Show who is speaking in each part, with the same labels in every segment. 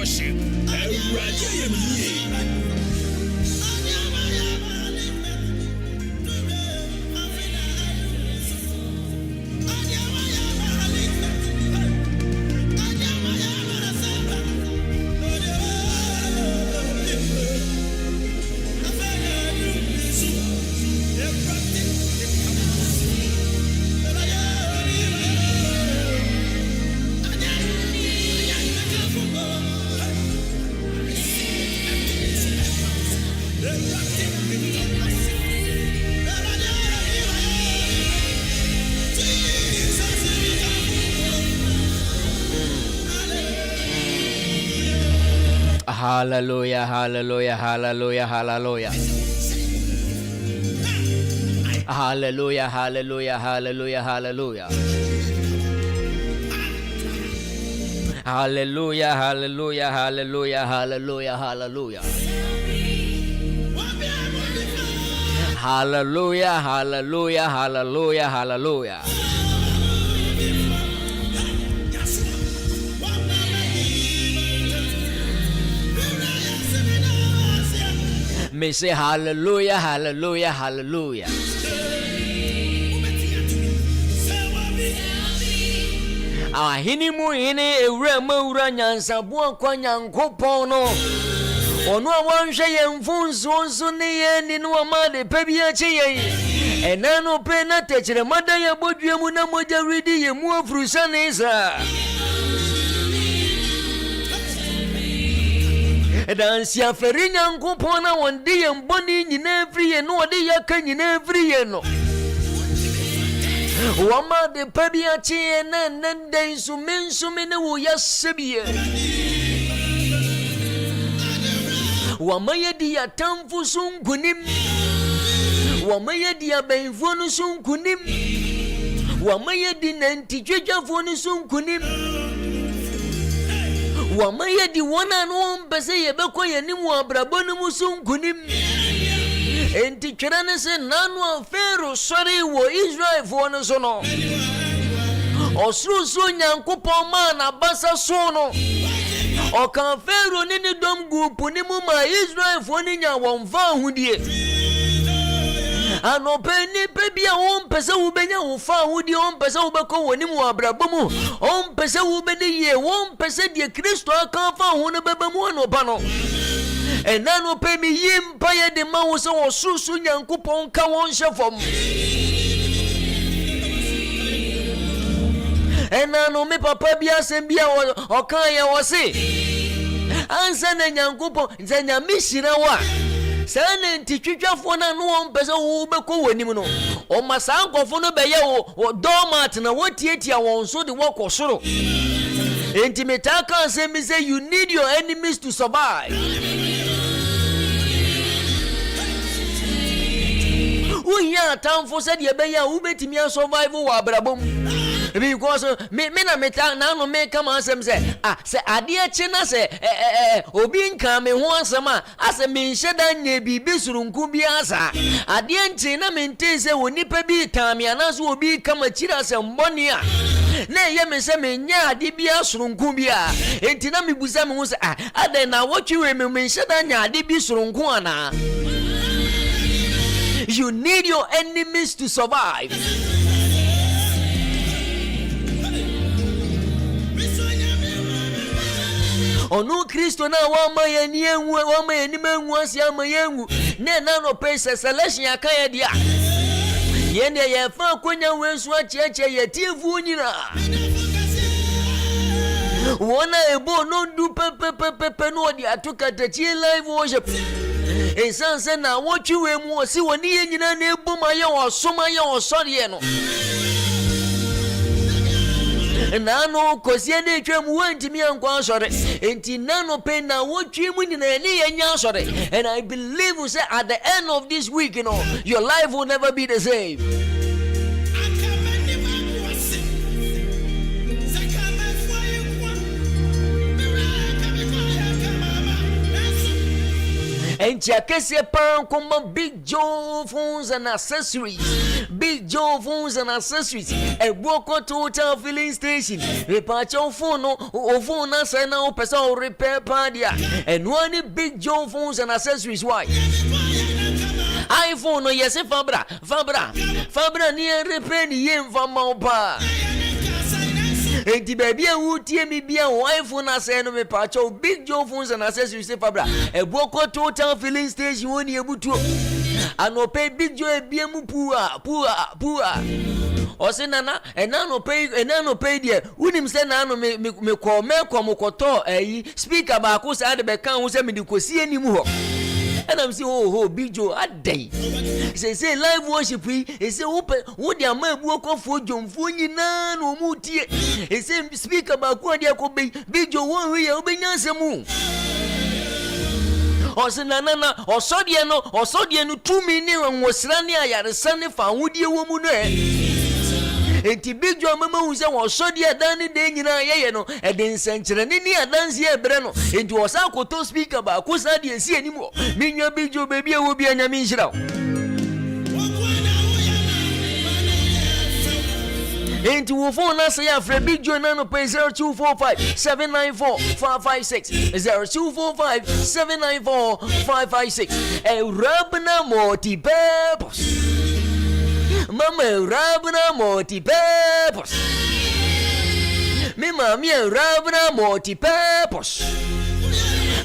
Speaker 1: worship.
Speaker 2: Hallelujah, hallelujah, hallelujah, hallelujah. Hallelujah, hallelujah, hallelujah, hallelujah. Hallelujah, hallelujah, hallelujah, hallelujah, hallelujah. Hallelujah, hallelujah, hallelujah, hallelujah. Me say hallelujah, hallelujah, hallelujah. Ahini mu hini ewura mawura nyansa bo kwa nyankopon no. Ono awanhwe yemfunso nso ne ye ni no amade pabi ache ye. Enano pe na techere mada ya bodwemu na moja redi ye mu afrusa ne sa. Dansi aferi nyankopon na wonde ye mboni nyina afri ye no wode yaka nyina afri ye no. Wama de pabi ache na nende insume ne wo yasebie. Wama ye di atamfu sunkunim. Wama ye di abenfo no sunkunim. Wama ye di nantitwetwafo no sunkunim. Wama ye di wona no mpese ye bekọ ye nimu abrabo no mu sunkunim. Enti twera ne se nanu afero sori wo Israel fo no so no. Osuru so nyankopon ma na basa so no. Oka fero ni ni dom gupu ni mu ma Israel fo ni nya wonfa ahudie. Anope ni pe bia won pese wo benya wo fa ahudie won pese wo bekọ woni mu abrabo mu. On pese wo be de ye won pese de Kristo aka fa ho no beba mu anopa no. Enano pe mi yimpa ye de ma wo so wo susu nyankopon ka won hyefom. Enano me papa bia sem bia o kan ye wo se. Ansa na nyankopon nzanya mishira wa. Sana ntitwitwafo na no won pese wo bekọ wonim no. O masankofo no be ye wo domat na wotietia won so de wo kosoro. Intimetaka say me say you need your enemies to survive. Uya tamfo said ye be ya ubetimi survive wo abrabom. Because me na meta na no me come ansem say say ade achi na say obi nka me ho ansem ase me nheda nya bibi surunku bi asa ade nchi na me nte say onipa bi tam ya na so obi kama chira say mboni a na ye me say me nya ade bi asurunku bi a enti na me busa me ho say ade na wotwe me nheda nya ade bi surunku ana. You need your enemies to survive. Onu Kristo na wa mayani enwu wa mayani menwu asia mayenwu ne na no pese selection akaya dia ye ne ye fa konya wensu acheche ye tifu nyina wona ebo no du pepe no di atuka Katakyie live worship esanse na wotwe mu osi woni ye nyina na ebu maye osoma ye osori no nano kosie de twem wantimi ankwa sore enti nano pe na wotwe mu nyina ne yenya sore. And I believe you say at the end of this week, you know, your life will never be the same. and Jakese Pancoma Big Joe phones and accessories. Big Joe phones and accessories. A Boko Total filling station. Repacho phone or phone as I know person repair padia. And one Big Joe phones and accessories. Why? iPhone no yes Fabra near repair the yen from Maupa. Enti baby a wutie mi bia iPhone ase no me pacho Big Joe phones and accessories say Fabra e Boko Total filling station woni ebutuo anope Big Joe e bia mu pua ose nana enano pay dia unim se na no me komokoto speaker ba ko sa de be kan wo se me di kosi anim ho. And I'm saying, oh, Big Joe, a day. Say live worship. He say, what the man walk for John Funny Nan or Muti. He say, speak about what they could be. Big Joe, one way, I'll be answer moon. Or Sanana, or Sodiano, 2 million was running at the Sunday for Woody woman. Enti Big Joe mama who say was so dia dan de nyina ye no e den senkyere ni adanse e bre no enti wo sa koto speaker ba ko sa de esi anim ho menwa Big Joe baby e wo bia nyame nhira enti wo phone na say afre Big Joe na no pay 0245 794 556 0245 794 556 e rabna multi-purpose. Mama rabna multi-purpose. Me mami rabna multi-purpose.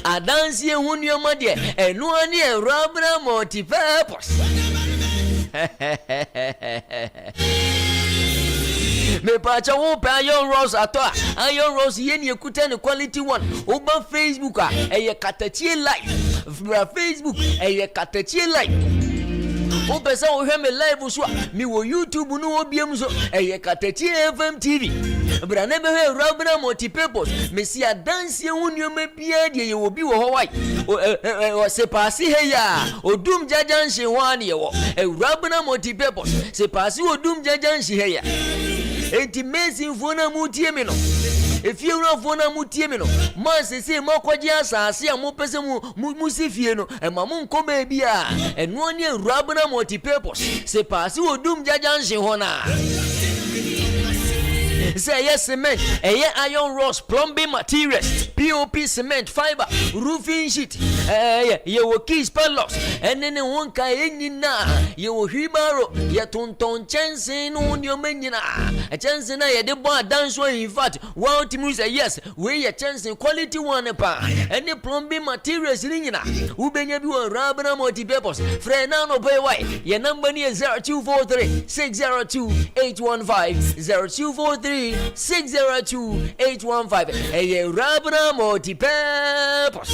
Speaker 2: Adansi ehunyo madie enu ani rabna multi-purpose. Me pacha wo pa Iron Rose atoa Iron Rose ye ni ekuta ni quality one oba Facebook eye Katakyie live Facebook eye Katakyie live. O pesa o hwe me live so me wo YouTube no obiem so katakyiefm TV bra na be hwe rabna multi-purpose me si adanse hunnioma bia de ye wo bi wo howai o se pasi he ya odum jajanhye ho ane ye wo rabna multi-purpose se pasi odum jajanhye he ya enti mesin fo na mutie me no efie wura fo na mutie me no ma sese makwaje asase a mo pese mu sifie no ma mo nko ba bia eno ne rabna multi-purpose se pasi odum jajanhye ho na say yes cement iron rods plumbing materials POP cement fiber roofing sheet ye wo keys padlocks enene wonka enyina ye wo hwibaro ye tonton chense no ndioma nyina chense na ye de bo adanso in fact one team say yes we ye chense quality one pa any plumbing materials ni nyina ubenya bi wo rabna multi-purpose friend na no pay why ye number ni 0243 602 815 0243 602 815 rabna multi-purpose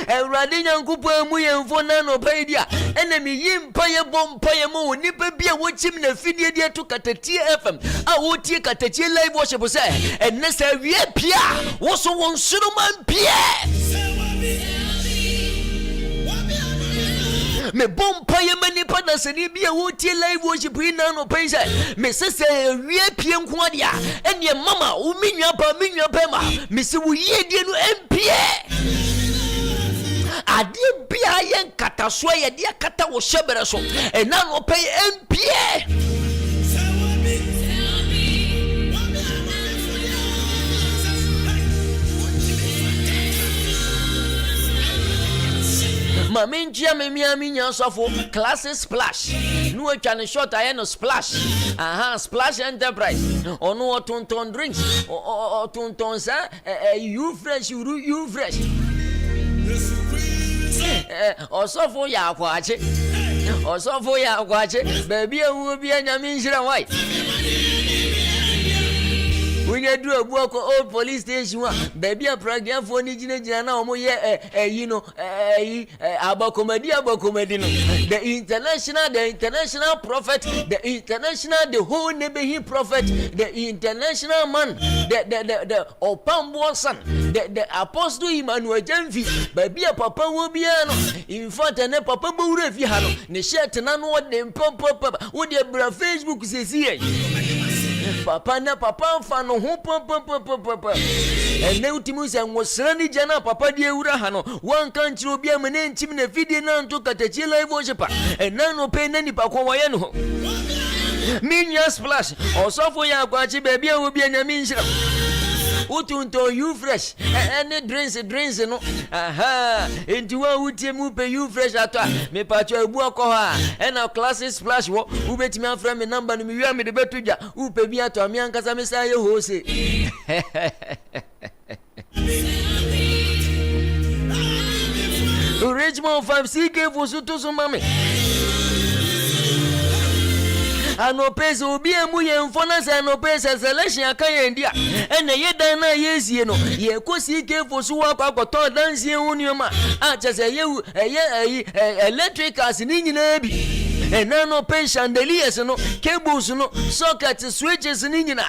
Speaker 2: Erade nyankupo emu yemfo na no paidia enemi yimpa ye bompa ye mo nipa bia wo chim na fidie dia to katakyiefm a wo tie Katakyie live worship say enne sa wie pia wo so won suru man pia me bompa ye mani pada sani bia wo tie live worship na no pai say me sese wie pia nko dia enne mama wo menwa pa ma me se wo yie die no empie ade bia yen kataso ye de kata wo hyebere so na no pay empie Mama ntia me miami nyansofo classes splash no atwa ne short aye no splash splash enterprise ono tonton drinks tonton sa you fresh osofo ya akwache baby ewu bia nyame nhira wai Unya do abuako old police station baby a program for ni gina na omo ye abakomedi no the international prophet the whole nebehi prophet the international man the opambo son the apostle Emmanuel Gyamfi baby a papa wo bia no in fact ne papa bo wura fi ha no ne shirt na no de papa wo de bra Facebook sesi Papa na papa fa no ho papa and now Timus and was Sunny Jana, Papa dear Urahano, one country will be a man and Tim in a video now to Katakyie live worshiper, and none will pay any Pakwayano. Minya splash, or software, baby, will be an amazing. Utunto you fresh and drains no aha into one utemu pe you fresh atwa me pacho ebu akoha and our classes splash wo ubetimi afra me number no me wi me de betudwa upe bi atwa me ankasa me say ho se Richmond 5 CK for suto so mame Anopes obi emu ye mfona se anopes selection akan ndia ene ye dan na yesie no ye kosi ke fosu wa kwakoto dansie hunioma a chese ye electricals ni nyina bi enano pen chandeliers no cables no sockets switches ni nyina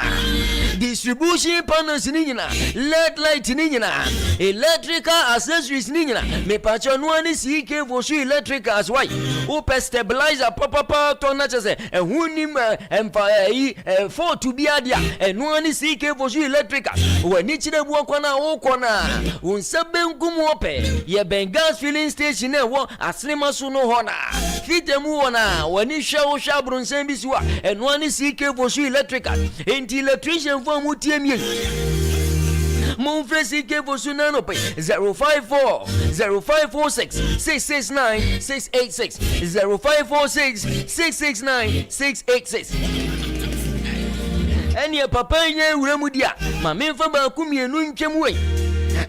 Speaker 2: distribution panels ni nyina LED light ni nyina electrical accessories ni nyina me pacho no ani CK fosu electricals why upe stabilizer papa to na chese ehunim for to be adia enu ani CK fosu electrical wani chire bu okona ukona unsabe nkumu ope ye bengas filling station e wo asinema so no hona fitemu wona wani hwe brun sembi siwa enu ani CK fosu electrical enti electrician for mu tiemie Mon fresi ke fosu na no pe 054 0546 669 686 0546 669 686 Eni papa nya wuramu dia ma memfa ba ku mienu ntwem we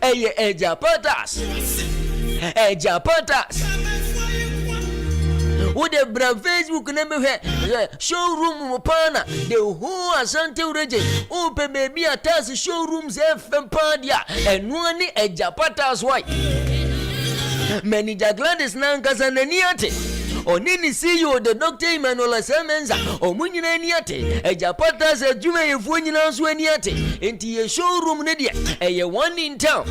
Speaker 2: eye ejapatas With the brand Facebook number showroom mupana the whole Asante region open baby attach showrooms FM padia and one ejapatas white manager Gladys Nankasa naniate Onini see you the doctor Emmanuel Semenza omunyina niate ejapatas adwuma yefu nyina so aniate enti ye showroom ne dia eye one in town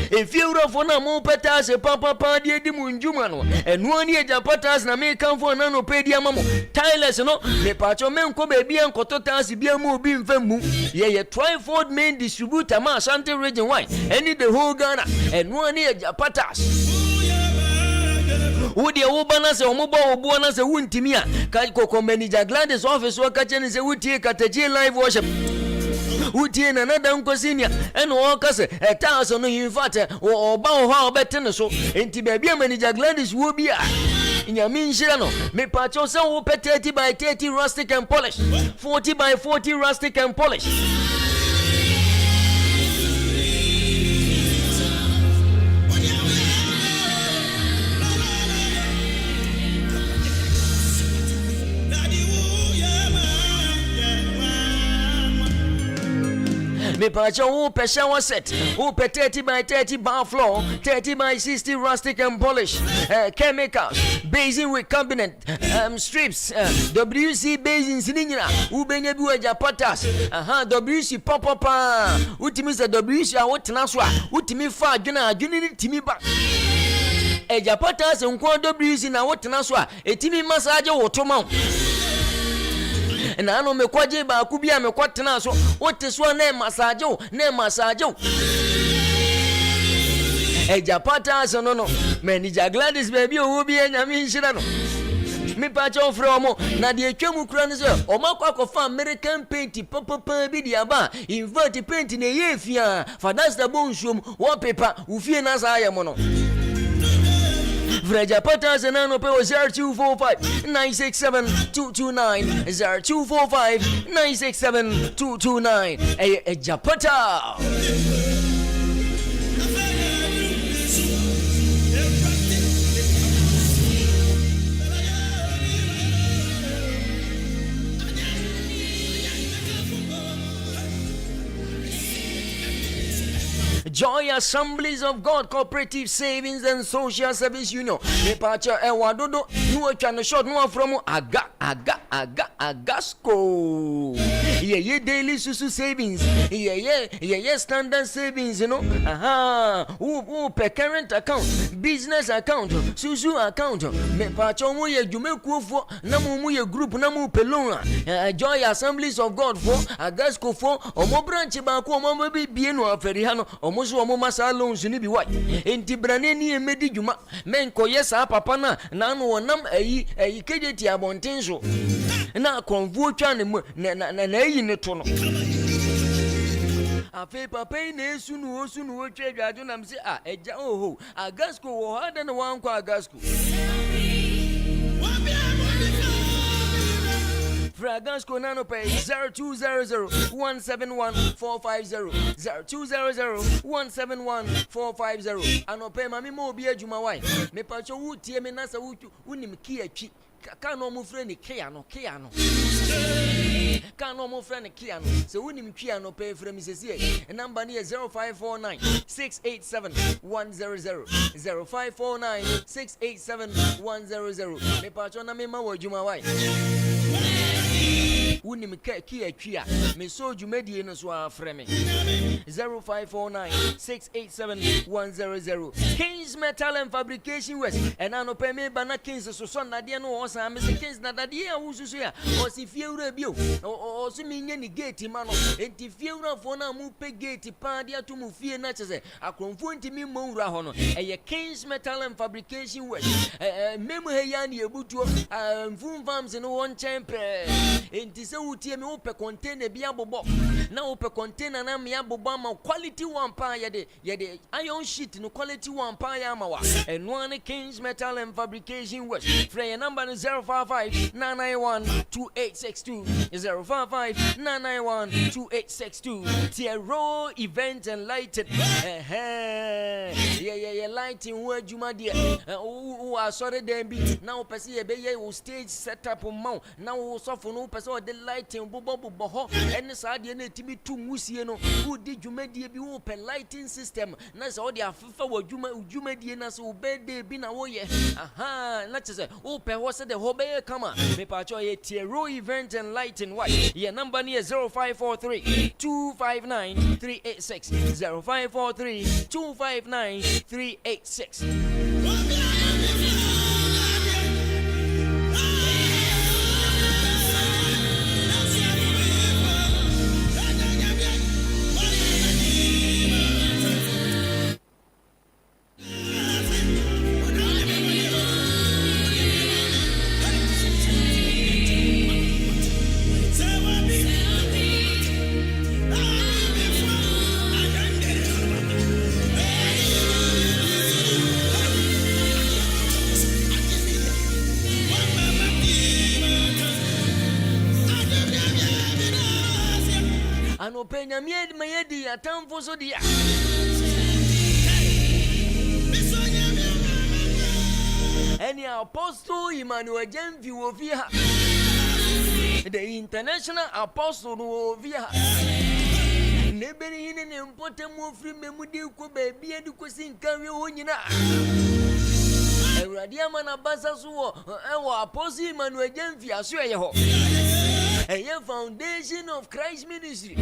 Speaker 2: If you are for na mo petas e papa die di munjuma no enu ani eja patas na me kan for na no pedia mamo Tyles no me pacho me nko be bia nkoto tas bia mo obi mfamu ye Trifold main distributor ma Asante region wine any the whole Ghana enu ani eja patas Udi ya ubana se omuba obuwa na se untimia Koko manager Gladys office waka cheni se uti Katakyie live worship Uti na nada nko senior eno okase etaso no in fact oba ho ha obetene so enti baby manager Gladys wo bia nyame nshira no me pacho se wo pe 30 by 30 rustic and polish 40 by 40 rustic and polish Me pacho upe shower set upe 30 by 30 bar floor 30 by 60 rustic and polish chemicals basin with cabinet strips WC basins ninyina ubenye bi waja patas WC papa utimi se WC a wotena so a utimi fa adwena ni timi ba eja patas nko WC na wotena so a etimi massage wotoma na ano mekwaje ba ku bia mekwatena so wote so na massage ejapata so no manager Gladys baby o bi anyame nhira no me pacho from na de atwam kura ne so o makwa kofa American paint papa bi dia ba invert paint na ye fia for that's the bonshum wallpaper ufie na sa ya mo no Vreja Patas and Ano Pay 0245 967 229 0245 967 229 Japata. Joy Assemblies of God Cooperative Savings and Social Service Union. Departure Ewadodo. No channel short no from Agasco. Ye daily susu savings. Ye standard savings, you know. Who per current account, business account, susu account. Me pacho mu ye jume kuofo, na mu ye group na mu pelon. Joy Assemblies of God for Agasco for omo branch ba ko omo be bie no aferi ha no omo so omo masa loans ni bi why. Enti brane ni emedi juma. Men koye sa papa na no wonam ayi kejeti abonten so. Na konvuo twa ne mu na ayi ne to no. Afe papa na esu no twa adwado nam se eja oho Agasco wo ha de no wan kwa Agasco. Fragasco nano pay 0200-171-450 0200-171-450 anope mami mo obi adwuma wai me pacho wu tie me na sa wunim kiatwi ka no mo frɛ ne kia no ka no mo frɛ ne kia no se wunim kia no pay frɛ mi sesi number ne 0549-687-100 0549-687-100 me pacho na me ma wo adwuma wai Unim ki atwi a me so dwumadie no so afrɛ me 0549-687-100 Kings Metal and Fabrication West and anope me bana Kings so so nade no o san me se Kings na dade a wususu ya o si fiewura bio o so me nya ni gate ma no enti fiewura fo na mu pe gate pa de ato mu fie na chese akromfo enti mi mowura ho no eye Kings Metal and Fabrication West memu he ya na ebutuo mfum farms no won champe enti se wutie me ope container bia bobo na ope container na me abobo ma quality one pa ye de iron sheet no quality one pa ya ma wa eno an Kings Metal and Fabrication West free number 055-991-2862 055-991-2862 Tiero event and lighted yeah lighting wo adwuma de wo asore dem bi na wo pese ye be ye wo stage setup ma na wo sofo no pese o de lighting bobo ho ene sa de na timi tu musie no wo di dwumadie bi wo pe lighting system na se o de afefa wo dwumadie na se wo birthday bi na wo ye na chese wo pe ho se de ho be kama me pa cho ye Tiero event and lighting why ye number ne 0543-259-386 0543-259-386 ano penya mied mayedi atamfo so dia any apostle Emmanuel Gyamfi wo fi ha the international apostle wo fi ha nebeni hine ne mpotem wo firi memudi ko ba bia di ko sinkanwe ho nyina Awurade amana basa so wo apostle Emmanuel Gyamfi aso ye ho a foundation of Christ ministry.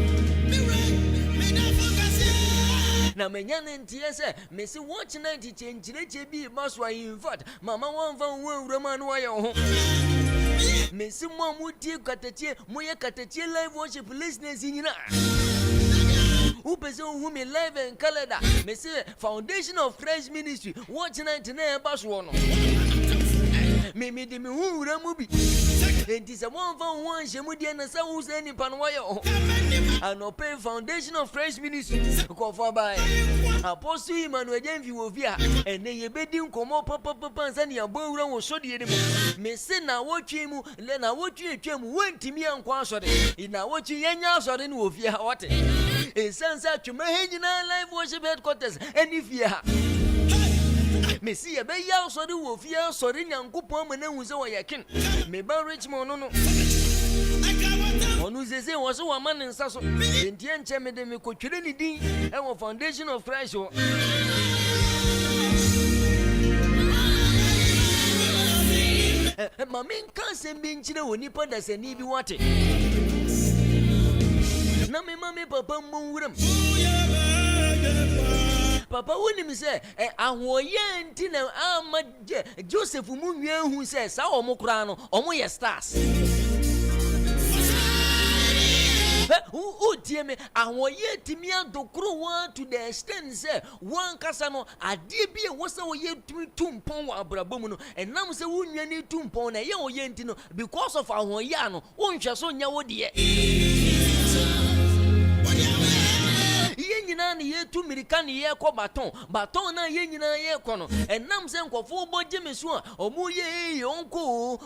Speaker 2: Na menyane ntie se me si watch night chenchire bi maswa in fact mama wan fa wo urama no aye ho me si mo mutie Katakyie mo ye Katakyie live worship listeners nyina upese hu me live and calendar me si foundation of Christ ministry watch night na e baso no me di me hu uramu bi enti se won fa won shemu die na sa wu se ni pa no wayo anope foundation of Christ ministry ko for by apostle Emmanuel Gyamfi wo via ene ye bedi nkomo papa nsa ne abowura wo so de mu me se na wotwe mu le na wotwe atwam wontimi anko asore na wotwe yenya asore ne wo via wote esansa twema henyina live worship headquarters eni via Messi be ya so de wo fie so de nyankopon ma na hu se wo yekin me ba Richmond no onu zeze wo so wa man nsa so entie nche me de me ko twere ni din e wo foundation of Christ o ma men kan se bi nchire woni pada se ni bi wate na me mama papa mwuram papa woni mi say ahoye nti na ama Joseph mu nwa hu say sa omokura no omoye stars tie me ahoye timi adokro one to the extent say one kasa no ade bi e wo say oye tumi tumpon wa abrabom no enam say wo nwa ni tumpon na ye oye nti no because of ahoye ano wo nhwe so nya wo de ye nyina na ye tu mirika na ye kɔ baton na ye nyina ye kɔ no enam se nkɔfo bɔgye meso a ɔmo ye yonko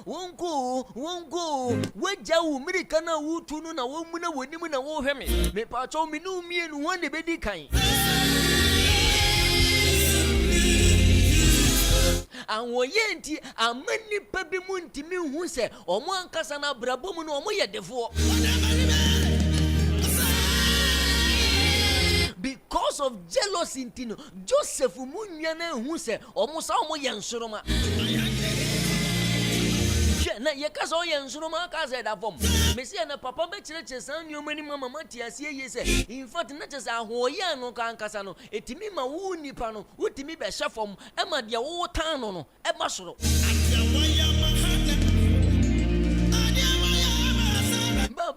Speaker 2: wagya wo mirika na wo tu no na wo mu na wonim na wo hwɛ me pa chɔ me no mie no wɔn de bedi kan ahoye nti amani pa bi mu ntimi hu sɛ ɔmo ankasa na brabom no ɔmo yɛ defo because of jealousy ntino Joseph mu nwa na hu se omo sa omo ye nsoroma na ye ka so ye nsoroma ka ze da fom me se na papa be kire san nyoma ni mama mati asie ye se in fact na che sa hoye no ka ankasa no etimi ma wo nipa no wotimi be hye fom e ma de wo tan no e ma soro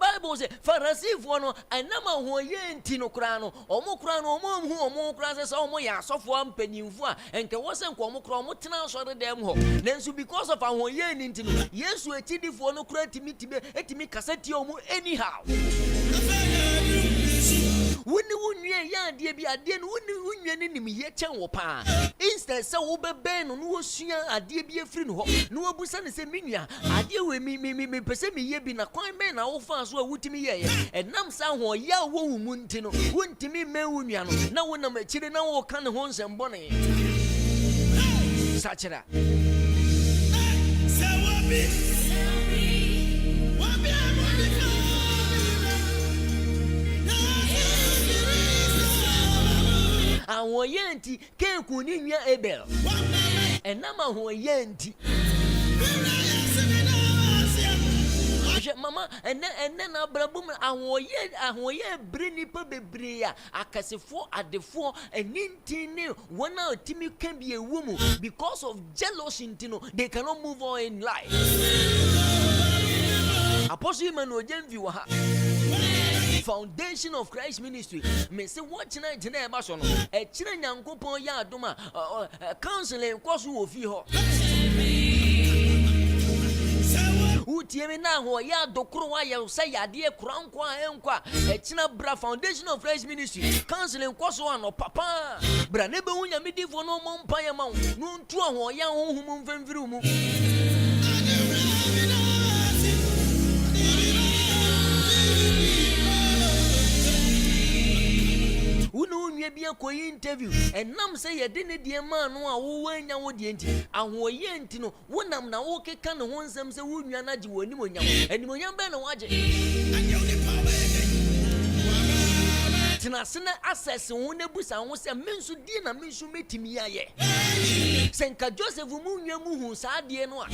Speaker 2: Bible say Pharisee for no anama hoye nti no kra no omo kra se omo ya asofo ampanyimfo a enke wo se nko omo kra omo tena asore dem ho nanso because of ahoye nti no Yesu etidifo no kra etimi kasati omo anyhow woni wunwe ya ade bi ade no woni wunwe ne nim ye chen wo pa instead se wo bebe no no osua ade bi afiri no ho no wabusa ne se menua ade we mi pese mi ye bi na kwan be na wo fa so a wutimi ye enam sa ho ya wo wu mu nti no wontimi me wunua no na wo na machire na wo ka ne ho nsem bone sachira se wo bi ahoye nti keku ni nwa Abel enama ahoye nti mama enne na brabum ahoye breni pa bebre ya akasefo adefo eninti ne wona otimi kan bi ewumu because of jealousy ntino they cannot move on in life. Apostle Emmanuel Gyamfi wa ha Foundation of Christ Ministry me say watch na jina e ba so no e kire nyankopon ya adoma counseling course wo fi ho utie me na ho ya dokoro wa ya say yade kurankwa enkwa e kina bra Foundation of Christ Ministry counseling course wa no papa bra ne be hunya medifo no mo mpa ya ma no ntu ho ya honhum mfemfiri mu unye bia koyi interview enam say ye de ne die ma no a wo wanya wo die nti ahoye nti no wonam na wo keka ne ho nsem se wonua na gi woni monyam animonyam be na waje tina sena access wo ne busa wo se mensu die na mensu metimi aye senka Joseph mu nwa mu hu sa die no a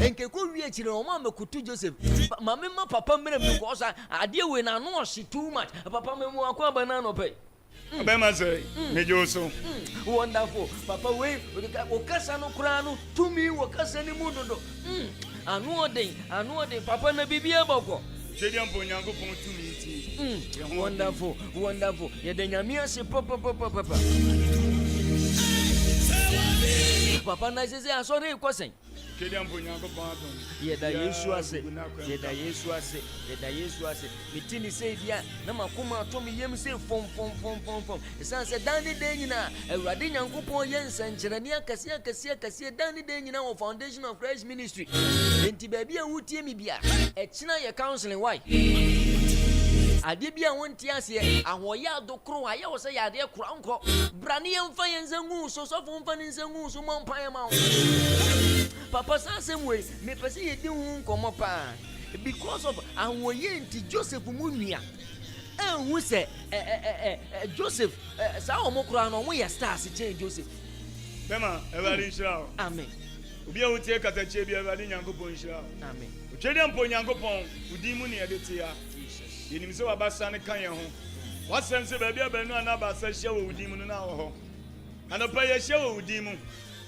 Speaker 2: enke ko wie chire o ma mekutu Joseph mama ma papa mere me ko sa ade we na no she too much papa me mu akwa bana no pe
Speaker 1: Obema say me joso
Speaker 2: wonderful papa we o kasa no kura no tumi wo kasa ni mu dodo anu odin papa na bibia boko
Speaker 1: Jediam ponyango pon tumi nti
Speaker 2: wonderful ye de nyamia se papa papa na sese asore ikosen
Speaker 1: Jediam ponyango pon atom
Speaker 2: ye da Yesu ase mitini say dia na makoma atom yem say fom esan se dani de nyina awurade nyankopon ye nsankyerane akase dani de nyina wo Foundation of Christ Ministry enti ba bia wutie mi bia e kina ye counseling why ade bia wonti ase ahoye adokro aye wo se yade kranko brane ye mfa ye nsangu so mfa ne nsangu so mo mpan ma papa sansem we me pese ye di hu nkomo pa because of ahoye nti Joseph mu nua hu se Joseph sa omokura no mo ye stars che Joseph
Speaker 1: bema everybody nshira
Speaker 2: amen
Speaker 1: obi a wotie Katakyie bi everybody nyankopon nshira
Speaker 2: amen
Speaker 1: Jediam ponyankopon udi mu ne ye de tia
Speaker 2: Jesus
Speaker 1: yenim se wabasa ne kan ye ho wasem se ba bia banu anabasa hye wo udim no na wo ho anopa ye hye wo udim mu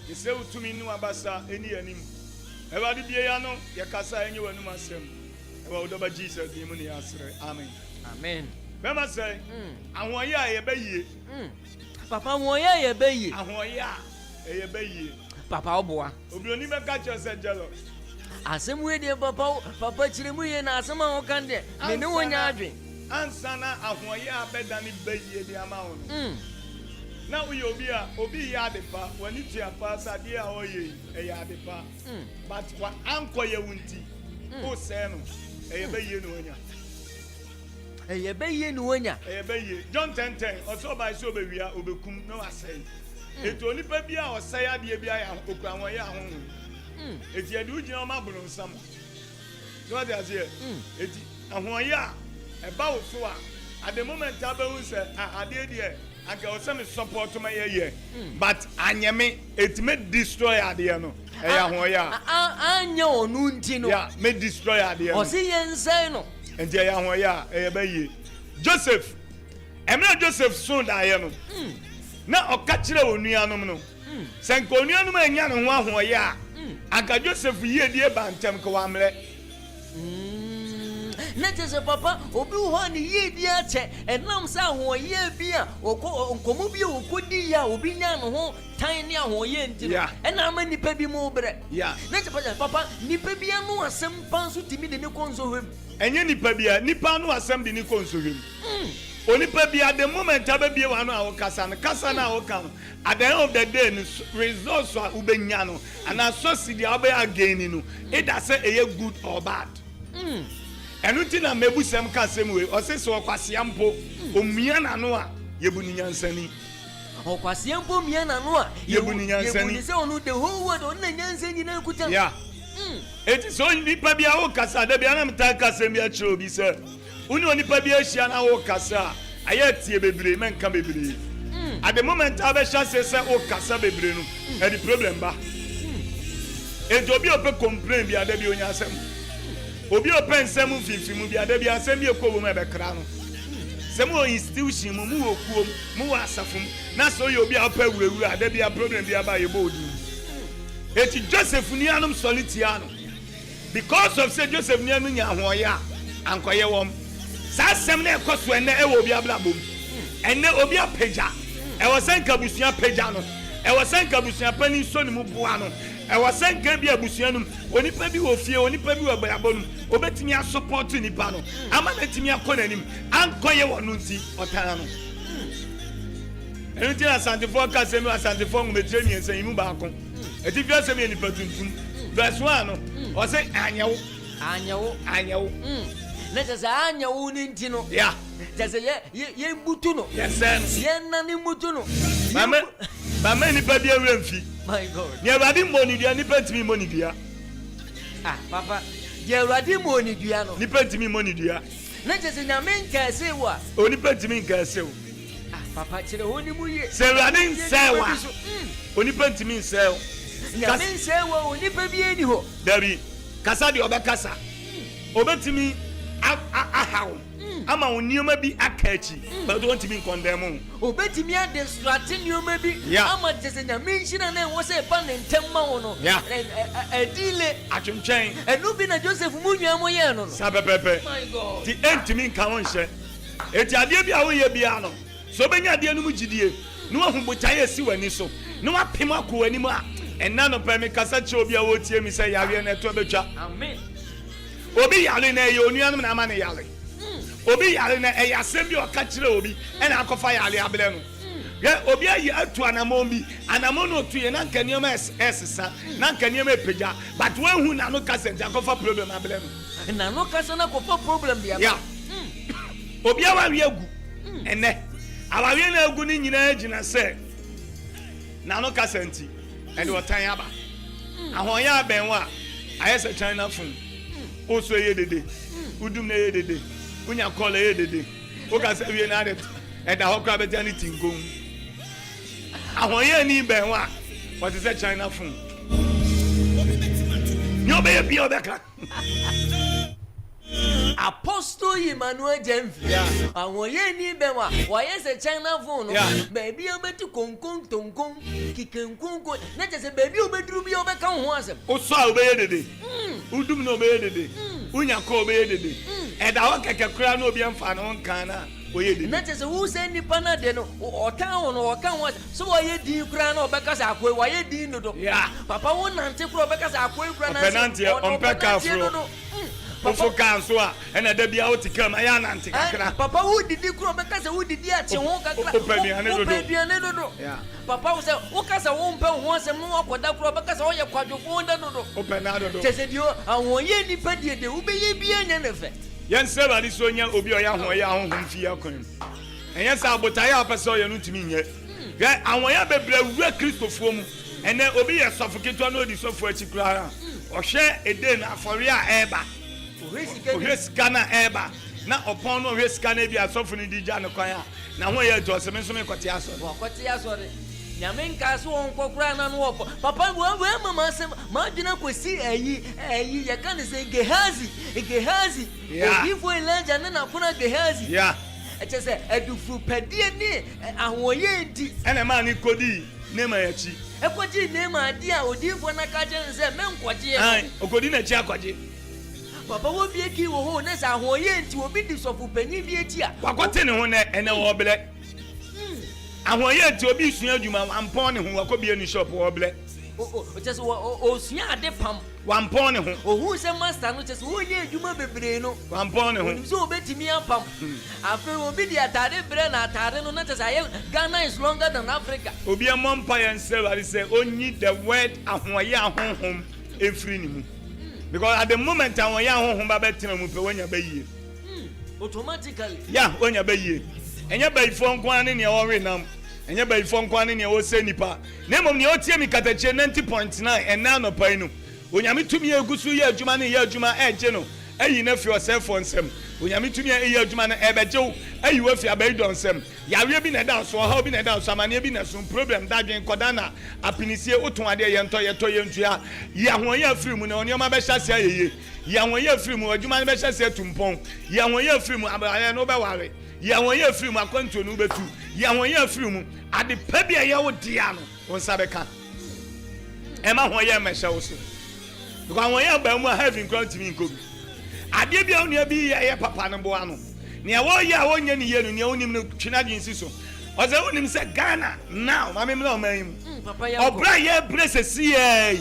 Speaker 1: ye se utumi nu abasa eni anim ewade bie ya no ye kasa enye wanu masem ewa odoba Jesus di mu ne asre amen
Speaker 2: amen
Speaker 1: bema say ahoye a ye bayie
Speaker 2: papa ahoye ye bayie
Speaker 1: ahoye a ye bayie
Speaker 2: papa oboa
Speaker 1: obi oni be ka che se jealous
Speaker 2: asem we de papa chire mu ye na asem a wo kan de me ne wonya adwen
Speaker 1: ansana ahoye a bedani bayie de ama wo no na we obi ya de pa wani tia pa sade a oye e ya de pa but what anko ye wunti o se no e ye bayie no wonya
Speaker 2: eye bayie no wonya
Speaker 1: eye bayie John 10:10 also by so be wia obekum no asai eto onipa bia osai ade bia ya okura won ya ho eti ade ugina o mabulu nsam so what dey here eti ahon ya e ba wo so a at the moment abehu se ade de anke o se me support my ye but anyeme eti me destroy ade no e ya ahon ya
Speaker 2: anya onu nti no
Speaker 1: ya me destroy ade no
Speaker 2: o se ye nsai no
Speaker 1: enti ya ahon ya e ba ye Joseph Emmanuel Joseph son da ye no na okachire onuanom no senko onuanom anya no ho ahoye a aka Joseph yie die bantem ko wamre
Speaker 2: na tese papa obi ho ne yie die ache enam sa ahoye bia nkomo bia okodi ya obi nya no ho tan ne ahoye ntiro ena ma nipa bi mu bre na tese papa nipa bia no asem panso timi de ne konzo hwem
Speaker 1: enye nipa bia nipa no asem de ne konzo hwem onipa bia the moment ababie wa no a kasa na woka at the end of the day no results are ubenya no and associate the obe again no it does say a good or bad enuti na mebusem kasem we o se so kwasea mpo omia na no a yebuni nyansani
Speaker 2: okwasea mpo omia na no a
Speaker 1: yebuni nyansani
Speaker 2: yebuni se onu the whole world on na nyansani na kuta
Speaker 1: yeah it is so nipa bia wo kasa da bia na mta kasem bia chiro bi se uni onipa bia hia na wo kasa ayetie bebre menka bebre at the moment abesha se wo kasa bebre no e the problem ba ejo bi ope complain bia da bia onya asem obi open nsem fifimu bia da bia asem bia kowo me be kra no sem o institution mu wo kuom mu wo asafum na so ye obi apa wurawura da bia problem bia ba ye bodu eti Joseph ni anum solitiano because of say Joseph ni anu nya ahoya ankoye wom sa sem na ekoso ene e wo obi ablabom ene obi apeja e wo senka busua peja no e wo senka busua pani so ni mu boa no e wo senka bi abusua no onipa bi wo fie onipa bi wo bayabo no obetimi support nipa no ama na timi akọ nanim ankoye wo no nti otara no enti asantefo ka semi asantefo ngumetre mi ensan imu ba ko eti fi asemi nipa tuntum verse 1 no o se anyewo na tese anyewo ni nti no yeah
Speaker 2: tese ye mbutu no
Speaker 1: yes
Speaker 2: ye na ni mbutu no
Speaker 1: mama nipa bi awemfi
Speaker 2: my god
Speaker 1: ni awade mboni dua nipa timi mboni dua
Speaker 2: papa ye awade mboni dua no
Speaker 1: nipa timi mboni dua
Speaker 2: na tese nyame nka se wo
Speaker 1: o nipa timi nka se wo
Speaker 2: papa chire ho ni mu ye
Speaker 1: se awade nsewa o nipa timi nsewa
Speaker 2: nyame nsewa o nipa bi eni ho
Speaker 1: dabi kasa de obekasa obetimi ahaw ama onioma bi akachi but don't be condemn
Speaker 2: obetimi a distract nioma bi ama tese nyame nshina na wo se pa ne ntemma wo no edile
Speaker 1: atwentwen
Speaker 2: enu bi na Joseph munwa mo ye no
Speaker 1: sabepepe
Speaker 2: my god
Speaker 1: ti entimi nka won hye eti ade bi a wo ye bia no so benya ade no mu gidie no ahumbotaye si wani so no apem akowani mu a enna no pa me kasa che obi a wo tie mi se yawe na to betwa
Speaker 2: amen
Speaker 1: obi yale na ye onuanum na ama ne yale obi yale na e yasem bi o ka kire obi e na akofa yale abele no ye obi ayi atu anamon bi anamon no tu ye na nkanioma esesa na nkanioma epeja but when hu na no kasa nja akofa problem abele no
Speaker 2: na no kasa na akofa problem bia
Speaker 1: ya obi awawe agu ene awawe na agu ni nyina agina se na no kasa nti e de otan aba ahonya abenwa ayese China fun oso ye dede udum na ye dede unya kola ye dede o ka se wie na de e da hokra betani tinkom ahoye ni benwa what is that China fun nyo be ye bi obeka
Speaker 2: Apostle Emmanuel Gyamfi. And when you need them, why is a China phone? Baby, you better concon, toncon, kicking concon. Not just a baby, you better be overcome once.
Speaker 1: O so obey the day. Udum no obey the day. Unya ko obey the day. And I want to cry no be fan on Kana.
Speaker 2: Not as who send the panel or town or can so why you cry no because I quit why you didn't know. Yeah, Papa won't take because I quit
Speaker 1: penalty on Pecca. Papa Kanswa and a debut out to come. I am anti.
Speaker 2: Papa, who did you grow because who did you Papa was a workers a won't pay once and more for that because all your quadruple open out of the you and one year dependent, they will be an effect.
Speaker 1: Yes, sir, I is on your home fear coin. And yes, I'll but I have a soy and to me yet. And when I be Christopher and then will be a suffocate to know the software to Clara or share a dinner for your Eba. Risk Ghana Eba. Now upon no risk can be a softening the Jana Koya. Now when you're to us, a Messon Cotias. What
Speaker 2: Yamin Castle on Cocran and Walk. Papa, where Mamma said, Margina could see a ye, you can't say Gehazi. Yeah, if we land and then I put a Gehazi. Yeah, I just said, I do for Pedia and Woyenti and a man could be name a chi. A quachi name idea or dear for Nakajan and said, Mem Quachi, Ocodina Chaquaji. Papa will be a key or Nessa Woyenti will be this of Penny Vietia. What in one and a wobble. And when you to be seen, you one pony who could be in the shop or black. Just sneer the pump. One pony who's a master, which is who you may be one pony who so betty me a pump. After will be the Atari Brenna, Tarano, not as I am. Ghana is longer than Africa. Will be a mumpire and say, I say, only the word of my young home in free. Because at the moment, I want young home by bedtime when you bay. Automatically, yeah, when you bay. And your bay phone quan in your own and your bay phone quan in your own senipa. Name of your team Katakyie 90.9 and now no painu. When you meet to me a good year, Jumani, Juma, and General, and you know for your cell phone, Sam. When you meet to me a year, Jumana, Ebejo, and you have your baby on Sam. You have been a dance or how been a dance, some and been some problem that in Kodana, a Pinicia, Otuade, and Toya, Yahoya film on your Mabesha say, Yahoya film or Juman Besha said to Mpong, Yahoya film, I know about Yahoya film, I come to Nube 2, Yahoya film at the Pebia Yao Diano on Sabeka. Emma Hoya Mesha also. Because when you are having ground to me, I did be only be a papa and boano. Near 1 year, 1 year, and you only know Chinadian Siso. Or the only said Ghana now, Mammy Lomame. Papa, Brian, bless a CA.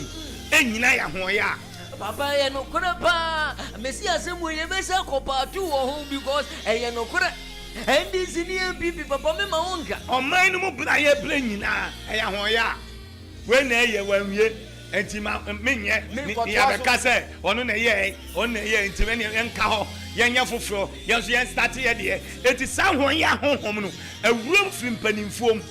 Speaker 2: And Naya Hoya. Papa, and no Kurapa, Messias, and we never saw Copa 2 or home because I no Kura. And this Indian people, Papa, my own. On my no Brian playing now, Hoya. When they were ye. And Minya, Yabacasa, on a year, into many young cow, young Yafo, young started here. It is someone young home, a room flimping form,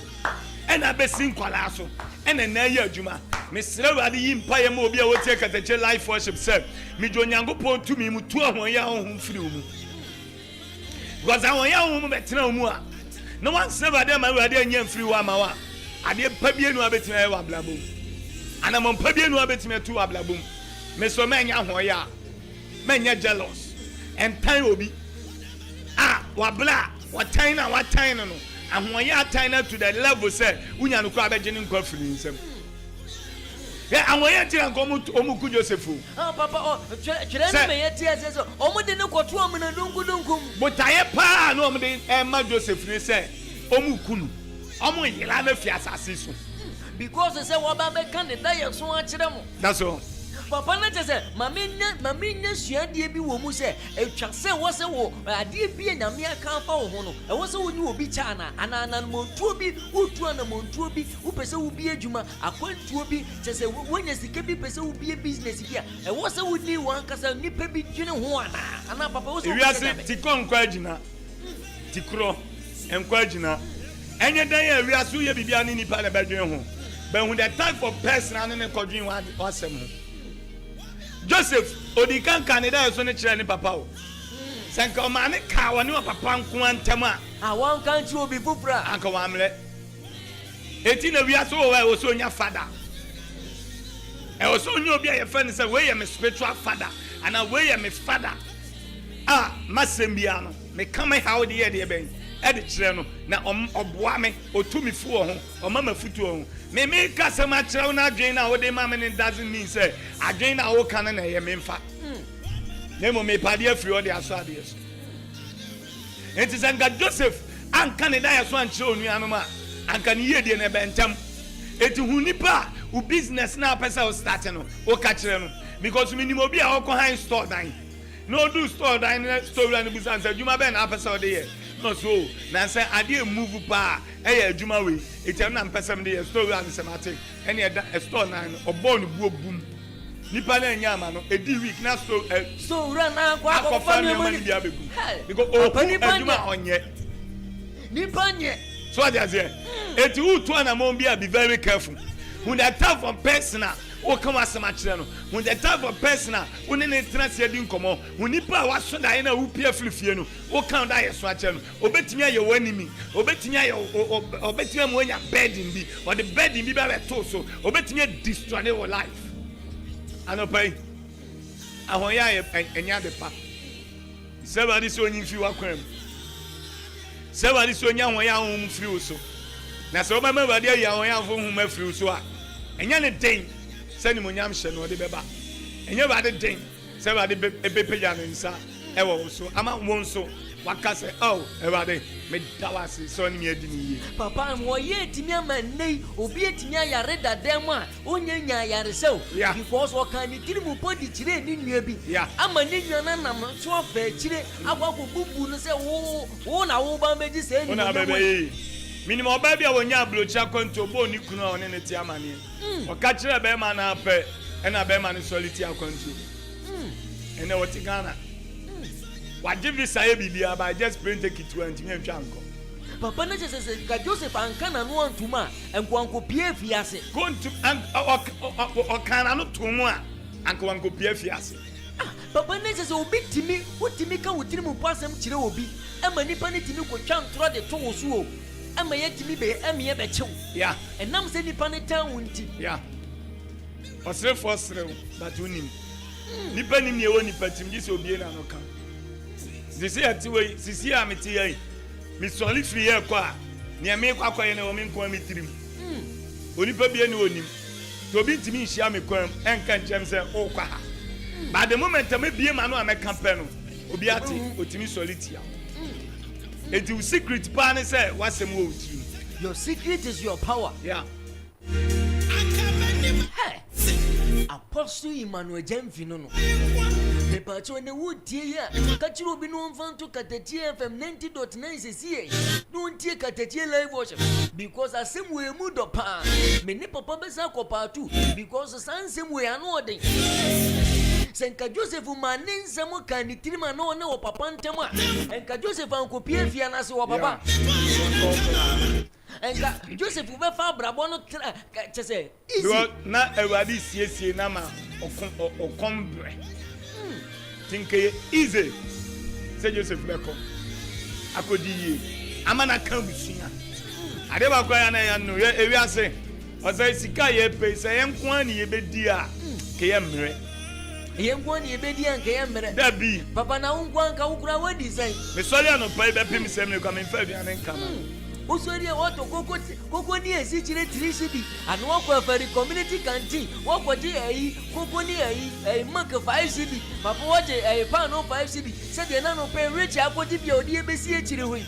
Speaker 2: and a besting colasso, and a Naya Juma. Miss Radi Empire Mobile will take at the life worship, sir. Me John Yango point to me, Mutua, young flew. Because I want young at no more. No one's never done my idea and young free Wamawa. I did Pabiano Betina Blabu. And I'm on Pabian Rabbit me to Ablabum. Mr. Manya Hoya. Manya jealous. And time will be. Ah, what black, what time, and when you are tiny to the level, say, we are no crabaging confidence. Yeah, and when you tell come to Omuku Josefu. Oh, Papa, says, Omo didn't go to Omen and Dunkum. But I have pa no Emma Joseph, say, Omukunu. Omo Yelana Fiasa. Because I said, what about the candidate? So much them. That's all. Papa, let us say, Mamina, she had the woman say, a chance was a war, I did be in a mere camp for Hono. I was a new be China, and an Montubi, who to an Montubi, who person will be a Juma, a point to be just a when you see Kabi person will be a business here. I was a would need one because I need Pebi Junior one. And I propose to Ticon Quagina, Ticro, and Quagina. And yet, we are so you be an in Palabadian. But when the time for person and then Codrin was some Joseph, Odikan Canada is on the chair in Papa. Sanko Mane Kawa no Papa Quantama. I want country will be Pupra, Uncle Amlet. 18 we are so well, was on your father. I was on your be a friend, say, where am a spiritual father, and away am a father.
Speaker 1: masembia no me come how the year ben e de kire no na oboa me otumi fu ho o mama futu ho me ka se ma kire na adwen na wo de ma me doesn't mean say adwen na wo kan na ye me mfa nemo me pade afri o de aso ade yeso enti sanga Joseph anka ne da yeso anche onua ma anka ne yedie ne bentam eti hu nipa u business na pesa o start no o ka kire no because minimum obi a o ko han store dan no do store dan store and business adwuma ben na pesa o de ye no so na say ade move pa e adwuma we eti na pesa me de store and semate ene e store na obo no buo bum nipa na nya ama no edi week na
Speaker 2: so run na kwa
Speaker 1: family money bia begum because o adwuma onye
Speaker 2: nipa nye
Speaker 1: so ade azie eti utu na mo bia be very careful when that type of person o come asema kire no when the type of person when ne trance di nkomo when nipa wa so da na upia flifie no o kan da yeso a kire no obetimi aye wanimi obetimi aye obetimi mo nya burden bi or the burden bi ba beto so obetimi destroy your life anopai ahoya enya de pa sebadi so onyi fi wa kwam sebadi so onya hoya hom free so na se o ma mabadi ayi ahoya fo hom free so a enya ne den sani monyam hye no de beba enya ba de den se ba de ebepeja no nsa e wo so ama won so waka se oh e ba de me dawase so ni edi ni ye
Speaker 2: papa mo ye timi ama nei obi etimi ayare dadam a onya nya ayare se because o kan ni tirimu podi kire ni nua bi ama ni nua na nam so afa kire agwagwo bubu no se wo na wo ba meji se ni
Speaker 1: na bebe minimum ba bia wonya blocha konto bo ni kunu one ne ti amane o ka kire be ma na pe e na be ma ni soliti akonto ene woti Ghana wa give visa e bibia ba just print take it to anti me ntwa nko
Speaker 2: papa na se ka Joseph anka na no antuma enko pie fiase
Speaker 1: konto o kana no tumu a anko pie fiase
Speaker 2: papa na se obi timi wotimi ka wotiri mu pasam kire obi ama nipa ne timi ko twa ntro de to wo so o ama ye timi be ama ye be chew enam se nipa ne tan wonti
Speaker 1: osre but unim nipa nim ne wo nipa tim gise obi na no kan dise ati we sisi ameti ye mi soli free ye kwa ne me kwa kwa ye ne wo me nko mi tirim onipa bi ne onim to obi ntimi nhia me kwam enka nchem se o kwa ha but the moment me bie ma no ameka pe no obi ati otimi soliti ya eti secret pa ne se wasem wo otiri
Speaker 2: your secret is your power Apostle Emmanuel Gyamfi no me pacho ne wudie ya kachiro obi no mfanto katakyiefm 90.9 cc no ntie Katakyie live worship because asem we mu do pa me ne papa besa kopa tu because sansem we anu odin senka Joseph manin samo kan ni tirima no ne wo papa ntema enka Joseph anko pie fia na se wo papa enka Joseph be fa brabo no chese easy
Speaker 1: na ewadi siesie na ma okombre tinke easy se Joseph be kom akodi ye amana kan busia ade ba kwa ya na ya no ewi ase o se sika ye pe se ye nko ani ye bedi a ke ye mre
Speaker 2: ye nko ani ye bedi an ke ye mre
Speaker 1: dabi
Speaker 2: papa na nko anka ukura we design
Speaker 1: me sori ano pa be pim se me kwa me fa bi an nka ma
Speaker 2: usori e woto koko ni esi chire 3cd anu wako afari community canteen wako ji koko ni mark 5cd papa waje pan no 5cd se de na no pe rich akodi bia odi ebesi e chire hoyi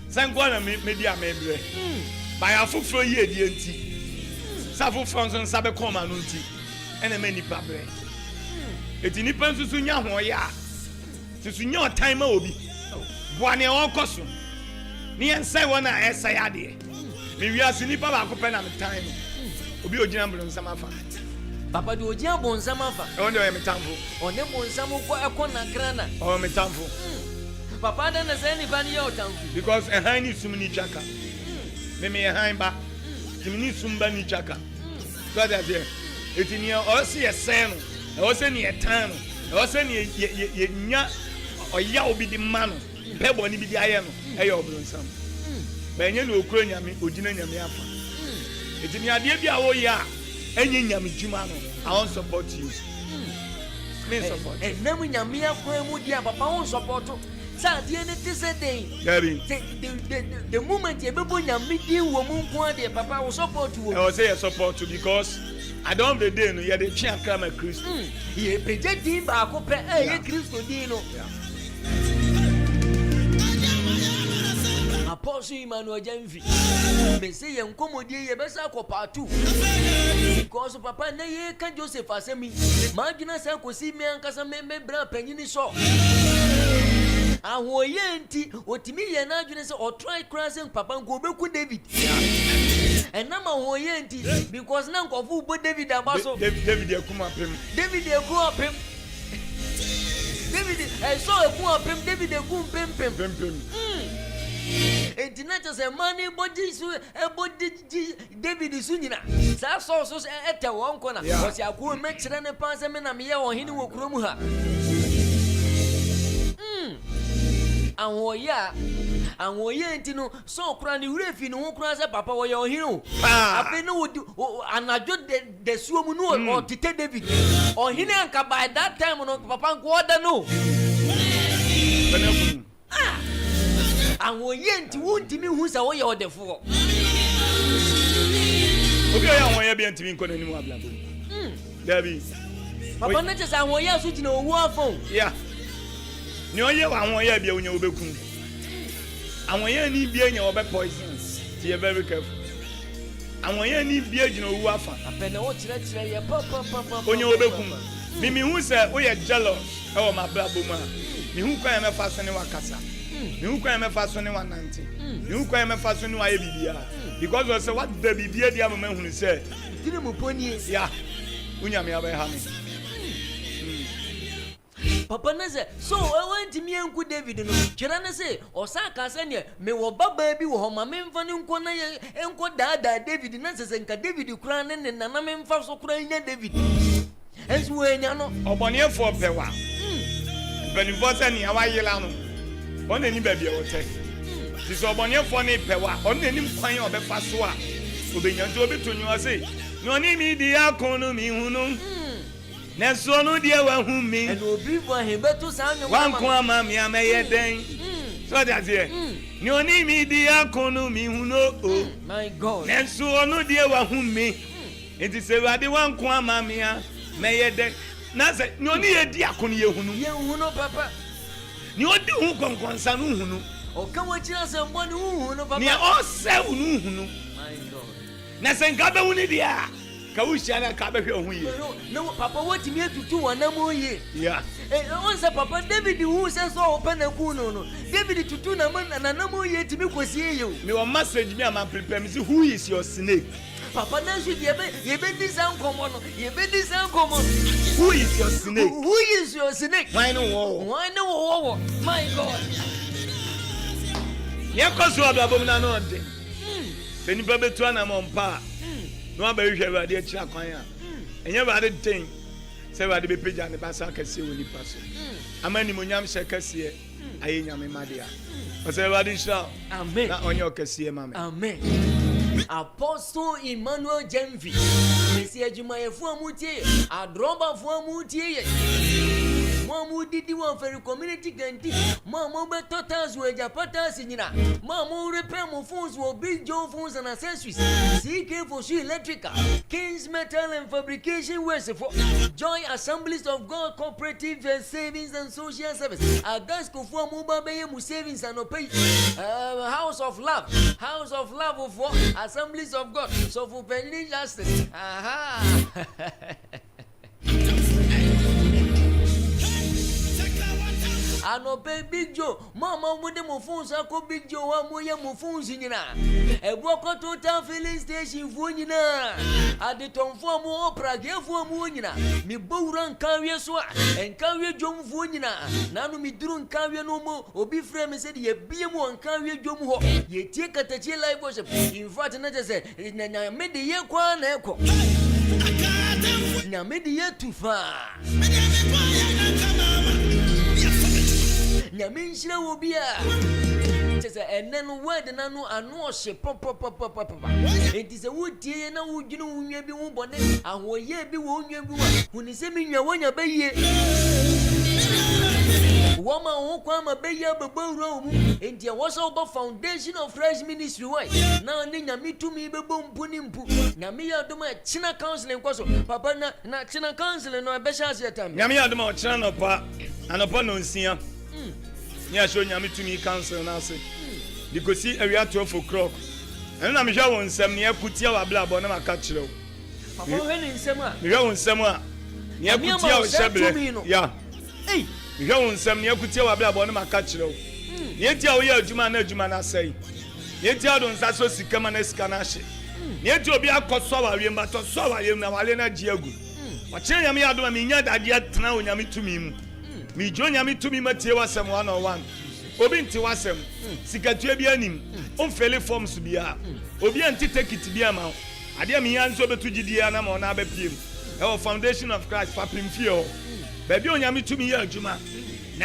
Speaker 1: sanko na media membre by afufro ye die nti safu franson sabe koma no nti ene mani pabre eti ni pensusu nya ho ya susu nya time ma obi boane okoso ni ensai wona esai ade mi wiase ni papa ko pe na me time obi ogina mblo nsama fa
Speaker 2: papa de ogina bon nsama fa
Speaker 1: e wonde o metamfo
Speaker 2: one bon nsama ko ekona grana
Speaker 1: o metamfo
Speaker 2: papa da na say ni ba ni yo tamfo
Speaker 1: because e han ni sum ni chaka me e han ba tim ni sum ba ni chaka so that there etini o se yesen no o se ni etan no o se ni ye nya o ya obi di mano pebo ni bi di aye no e yo obronsam ba enye no okuro nyame ogina nyame afa etini ade bia wo ya enye nyame djuma no I won't support you Me support.
Speaker 2: Enam nyame akwan mu dia papa won support. Sa die ne te se den. The moment you be nyame din wo mu nko ade papa wo support wo.
Speaker 1: I will say support you because at the end of the day no you dey try and claim a Christian.
Speaker 2: Ye peje din ba ko pe ye Christo din no. Apostle Emmanuel Gyamfi. Me say ye nkomodie ye besa ko part 2. Because papa na ye kan Joseph asemi. Ma dwuna sa kosi me ankasa me bra panyini so. Ahoye nti otimi ye na adwene se o try crossing papa nko obeku David. And na ma hoye nti because na nkofu bo David abaso.
Speaker 1: David ekuma pem.
Speaker 2: David ekuma pem. David so ekuma pem David ekuma pem. Enti na just money body so body David su nyina. Sa so ete won ko na. O si akwo me kire ne panse me na me ye wo hini wo kurom ha. Anwoye nti no so kura ni wure fi no ho kura se papa wo ye ohine o ape no anajo de suomu no o tete David ohine anka by that time no papa nko oda no anwoye nti wontimi hu se wo ye odefo
Speaker 1: obi o ya anwoye bi ntimi nko nanimu ablabo David
Speaker 2: papa na chesa anwoye so jina owu afon
Speaker 1: yeah ni oye wa anwoye bi onya obekum anwoye ni bi enya obe poison be very careful anwoye ni bi ejina owu afa
Speaker 2: apene wo kire ye papa
Speaker 1: onya obekum mi hu se o ye jealous e wo mabrabo ma mi hu kwa me fa so ne wakasa mi hu kwa me fa so ne wanante mi hu kwa me fa so ne wa ye bibia because we say what the bibia dia ma hu se
Speaker 2: tire mo poni
Speaker 1: ya unya me abai ha me
Speaker 2: papa na say so I want me enku David no kira na say osaka se ne me wo baba bi wo ho ma me mfa ne nko na ye enko daada David na se nka David kura ne ne na me mfa so kura nya David enso we nya no
Speaker 1: obonefo pewa benifo se ne awa yela no on ani ba bia wote ti so obonefo ne pewa on ani kwan obefa so a obenya nti obetonyu ase no ni mi di akonu mi hunu Neso no dia wa hu mi.
Speaker 2: And obi bo hebeto sa nwo.
Speaker 1: Wan ko ama mi ameye den. So that here. Ni oni mi di akonu mi hu no o.
Speaker 2: My God.
Speaker 1: Neso no dia wa hu mi. Enti se wa de wan ko ama mi ameye den. Na se ni oni ye di akonu ye hu no.
Speaker 2: Ye hu no papa.
Speaker 1: Ni odi hu konkonsa no hu no.
Speaker 2: O kan wa kira se mbo ni hu no papa.
Speaker 1: Ni o se hu no hu no.
Speaker 2: My God.
Speaker 1: Na se nka be hu ni dia. Ka wo hia na ka be hwe hu ye.
Speaker 2: No papa what me tutu wanam oye.
Speaker 1: Yeah.
Speaker 2: On say papa David who says so open na ku no. David tutu na nanam oye timi kosie ye o.
Speaker 1: Me one message me am prepare me say who is your snake?
Speaker 2: Papa na should ye be this ankomo no. Ye be this ankomo.
Speaker 1: Who is your snake?
Speaker 2: Who is your snake?
Speaker 1: Why no wo?
Speaker 2: Why no wo? My God.
Speaker 1: Ye koso ababom na no de. Beni ba betu ana mo mpa. No aba hwe Awurade a kira kwan a. Enye Awurade den. Se Awurade be pagya ne basa kase woni paso. Amani mo nyam hye kase aye nyame made a. O se Awurade hira.
Speaker 2: Amen.
Speaker 1: Na onye okase mame.
Speaker 2: Amen. Apostle Emmanuel Gyamfi. Mesi adwumayefo amutie, adrobafo amutie. Mamu didi wan feri community ganti. Mamu be totals we japata sinyina. Mamu repair mo phones wo big Joe phones and accessories. CK for Shoe Electrical, Kings Metal and Fabrication West for Joy Assemblies of God Cooperative and Savings and Social Service. Agasco for mobile be mu savings and pay. House of Love for Assemblies of God. So for penny justice. Aha. Ano pe Big Joe, mama mo de mo phone sa ko Big Joe wa mo ye mo phone nyina. E bo ko total filling station fo nyina. Ade tonfo mo opera gefo mo nyina. Mi bowura nkanwe so a, nkanwe dwom fo nyina. Na no mi duru nkanwe no mo, obi frɛ me se de ye bie mo nkanwe dwom ho. Ye tie Katakyie live worship. In fact na je se na me de ye kwa na ekɔ. Na me de ye tufa. Nyame nhyira wo bia just and then word and I know she pop. It is a wood tea and I would be one and will ye be one when is in your one bay. Woman who come a bay up room, and there was over foundation of fresh ministry. Now, Nina, me to me, boom, punim, Namia do my China counseling, Papa, not China counseling, or Beshas yet.
Speaker 1: Yamia do my channel, pa, and upon no seer. Yeah, show Yami to me counsel and I say, you could see a real 12 o'clock. And I'm sure some near Kutia blah, but I'm a catcher.
Speaker 2: Papa, when in summer,
Speaker 1: you go in somewhere. Near Kutia, yeah.
Speaker 2: Hey.
Speaker 1: You go on some near Kutia blah, but I'm a catcher. Yet tell you, Jumana say. Yet tell on Sasso Sikaman Escanashi. Yet you'll be a Kosowa, but Kosowa, you know, Alena Diago. But tell me, I don't mean that yet now, Yami to me. Me join Yami to me, Matthew, some 101. Obin Tiwasem, Sikatue Bianim, Fele forms to be a. Obian take it to be a mount. I dear me answer to Gidiana on Abbey Pim. Our foundation of Christ, Papim Fio. Baby on Yami to me, Juma.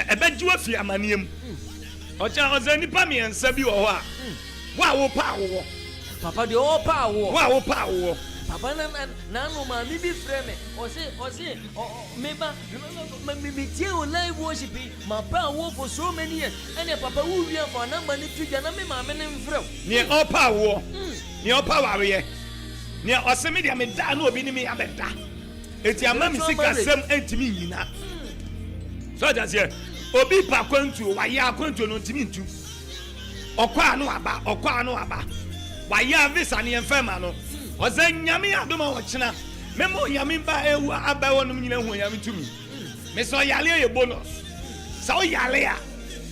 Speaker 1: I bet you a fear manium. Or Charles any Pami and Sabi or what? Wow, power.
Speaker 2: Papa, the all power.
Speaker 1: Wow, power.
Speaker 2: Papa, Nano, maybe frame or say, maybe tell live worshiping my power for so many years. And your papa will be for a number of figures. And I'm a man from
Speaker 1: near all power. Near power, near Osemidi, I'm a dan or be me a better. It's your mammy sick as some empty me. So that's here. Obi pa kwantu wa ya kwantu no ntimi ntu okwa no aba wa ya visa ne enfema no ozanyame adoma wo kina memo yame ba ewu aba wonum nyina hu yame tumi me so yale ye bonus so yale a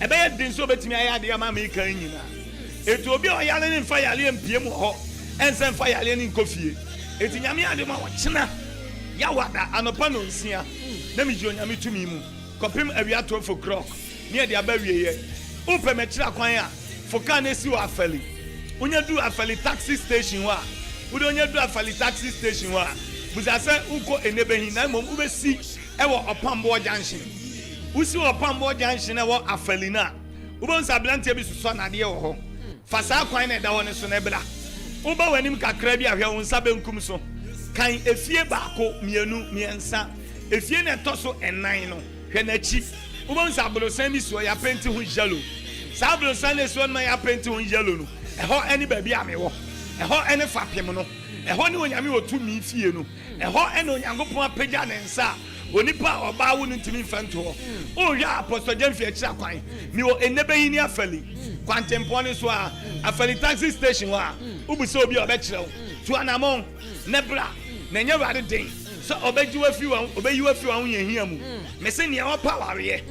Speaker 1: ebe ye din so betimi aya de ma me kan nyina etu obi o yale ne mfa yale mpiem ho ense mfa yale ne nkofie eti nyame adoma wo kina ya wada anopa no nsia na mi jo nyame tumi mu kopim awia 12 o'clock near the abawiye umpe mechira kwan a foka na si wa afali unya du afali taxi station wa udo unya du afali taxi station wa buza se uko enebehin na mom ubesi ewo opambo junction usi opambo junction ewo afali na ubonsa blante bi suso na de wo ho fasa kwan na da wo ne so na ebla uba wanim kakra bi ahwe unsa benkum so kan efie baako mienu miensa efie na toso enan no hwenachi ubonsa abrosan bi so ya penti hu yellow sa abrosan ne so na ya penti hu yellow no eho eni ba bi amewo eho eni fapem no eho ni onyame otumi fie no eho eni onyankopon apagya ne nsa onipa oba wo ntimi mfanto ho o ya apostle Gyamfi akira kwan mi wo enebeyi ni afali kwantempo ne so a afali taxi station wa ubuso obi obekire to anamon nebra na nya wade den so obeji wafi wa obeyi wafi wa ye hia mu me se ne opa ware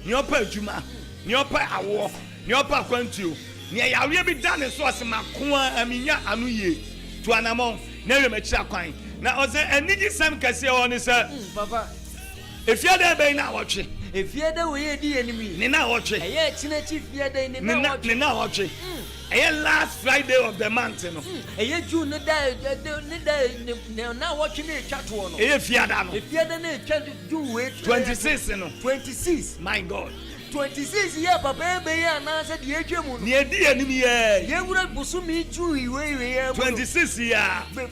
Speaker 1: ne opa adwuma ne opa awo ne opa kwantuo ne yawe bi da ne so asema ko aminya anu ye to anamon na we makira kwan na oze enigi sam kase ho ne se
Speaker 2: papa
Speaker 1: efia be na wotwe
Speaker 2: efia da we di enimi
Speaker 1: ne na wotwe
Speaker 2: eye china chief ya da ne na wotwe
Speaker 1: ne na wotwe eye last Friday of the month no
Speaker 2: eye June ne na wotwe ne twato no
Speaker 1: eye fia da
Speaker 2: ne twato June we
Speaker 1: 26 no
Speaker 2: 26
Speaker 1: my God
Speaker 2: 26 year papa be ya na se de atwemu no
Speaker 1: ne di enimi ye
Speaker 2: wura busumi June we ya
Speaker 1: 26 year
Speaker 2: be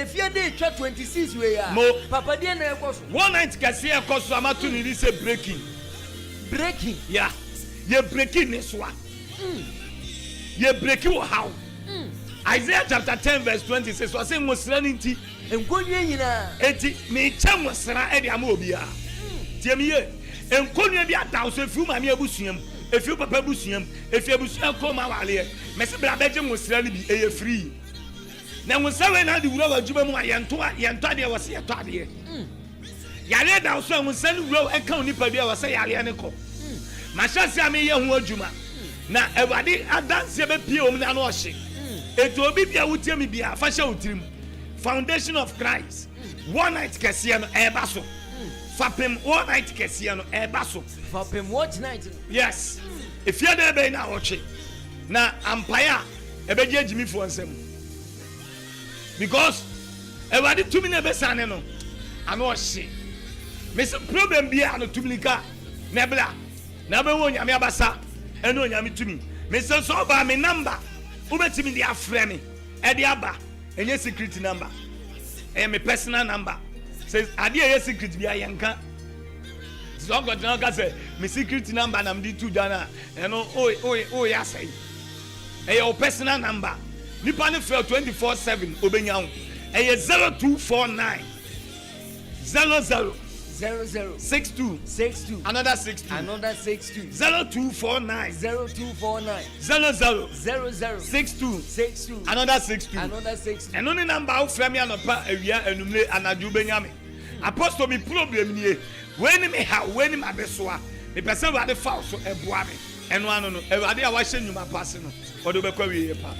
Speaker 2: efia de twa 26 we ya papa de na ekoso
Speaker 1: one night kase ekoso amatu ni say breaking yeah ye breaking this one ye breaking how Isaiah chapter 10 verse 26 was saying musra nti
Speaker 2: enkonwe nyina
Speaker 1: enti me cha musra e de ama obia tiemiye enkonwe bi atawso efu ma me abusuam efu papa abusuam efu abusuam ko ma wale me se bra beje musra ni bi eye free na musra we na de wura wadwuma mu yento ade wose yeto ade yale da so musra ni wura e kan nipa bi wose yale ne ko ma hyase ame ye ho adwuma na ewade adanse be pie om na no ohye eto obi bia wutie mi bia fa hye utirim foundation of Christ one night kese no eba so fapem one night kese no eba so
Speaker 2: fapem what night
Speaker 1: yes if you there be na ohye na empire ebeje jimifo nsem because ewade tumi na be sane no ano ohye mes problem bia no tumlika nebla na be wo nyame abasa eno nyame tumi Mr. Soba, my number. Ubetimi the afremi. Ediaba. And your secret number. And my personal number. Says, Adia, your secret be a yanka. So got no say, my secret number and I'm D2 Dana. And oh, yes, say. Your personal number. Nipani fell 24/7. Obenyang. 0249 00 62 another 62 0249 00 62 another 62 and only number of family and awia enumle anaju benyame apostle me problem nie when me ha when me abesoa me person wa de fa so eboa me eno ano no ewade a wa hye nyuma pass no odo be kwa wie pa.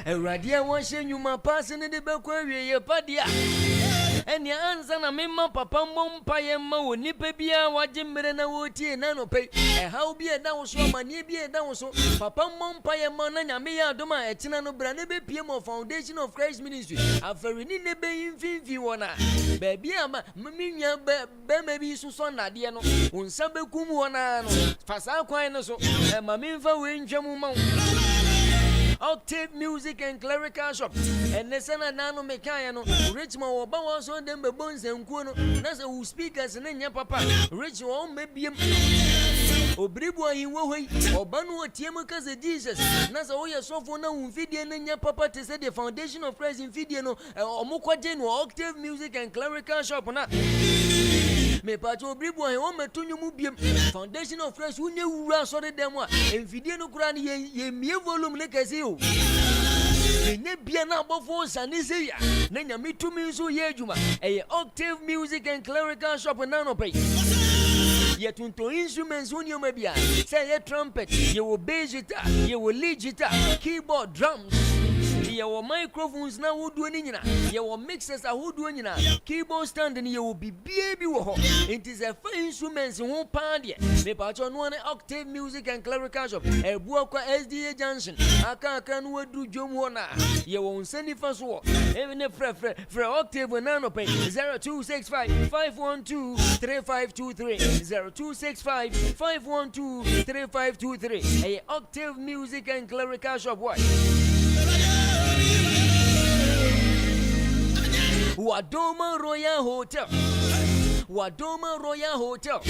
Speaker 2: Radia washe nyuma pasi ni debekwa wiye padia. Eni anza na mema papa mompa yema wo nipa bia waje mmere na wotie na no pe. Ha obi eda wo so amanie bi eda wo so. Papa mompa yema na nyame ya adoma etina no bra ne be PM Foundation of Christ Ministry. Aferi ni ne be yimfimfi wona. Ba bia ma minwa be ma bi so so nade no. Unsa be kum wona no. Fasa kwan no so. Ma minfa we ntwam ma. Octave Music and Clerical Shop. And the Sana Nano Mekayano, Richmond or Bowas on them, Bones and Kuno, Nasa who speakers and then papa, Richmond maybe Obribwa in Wowe, or Banu Tiamukas Jesus, Nasa Oya Sofona, Fidian and your papa to say the Foundation of Christ in Fidiano, or Mokwajen or Octave Music and Clerical Shop. Me pato Obribwa, home to Mubium, Foundation of Christ, who knew Rasori Demwa, and Fidiano Kran ye mere volume like as you. Ne bia na bofo sanise ya na nyame tumi so ye adwuma Octave Music and Clerical Shop na no pay ye tunto instruments unioma bia say ye trumpet ye wo bass guitar ye wo lead guitar keyboard drums ye wo microphones na wodu ni nyina ye wo mixers ahodu nyina keyboard stand ni ye wo bibie bi wo ho it is a fine instruments ho pa de me pa cho no na Octave Music and Clerical Shop ebu akwa SDA Junction aka no wadu dwom ho na ye wo nsani fa so even frɛ Octave na no pay 0265 512 3523 0265 512 3523 Octave Music and Clerical Shop what Wadoma Royal Hotel. Wadoma Royal Hotel.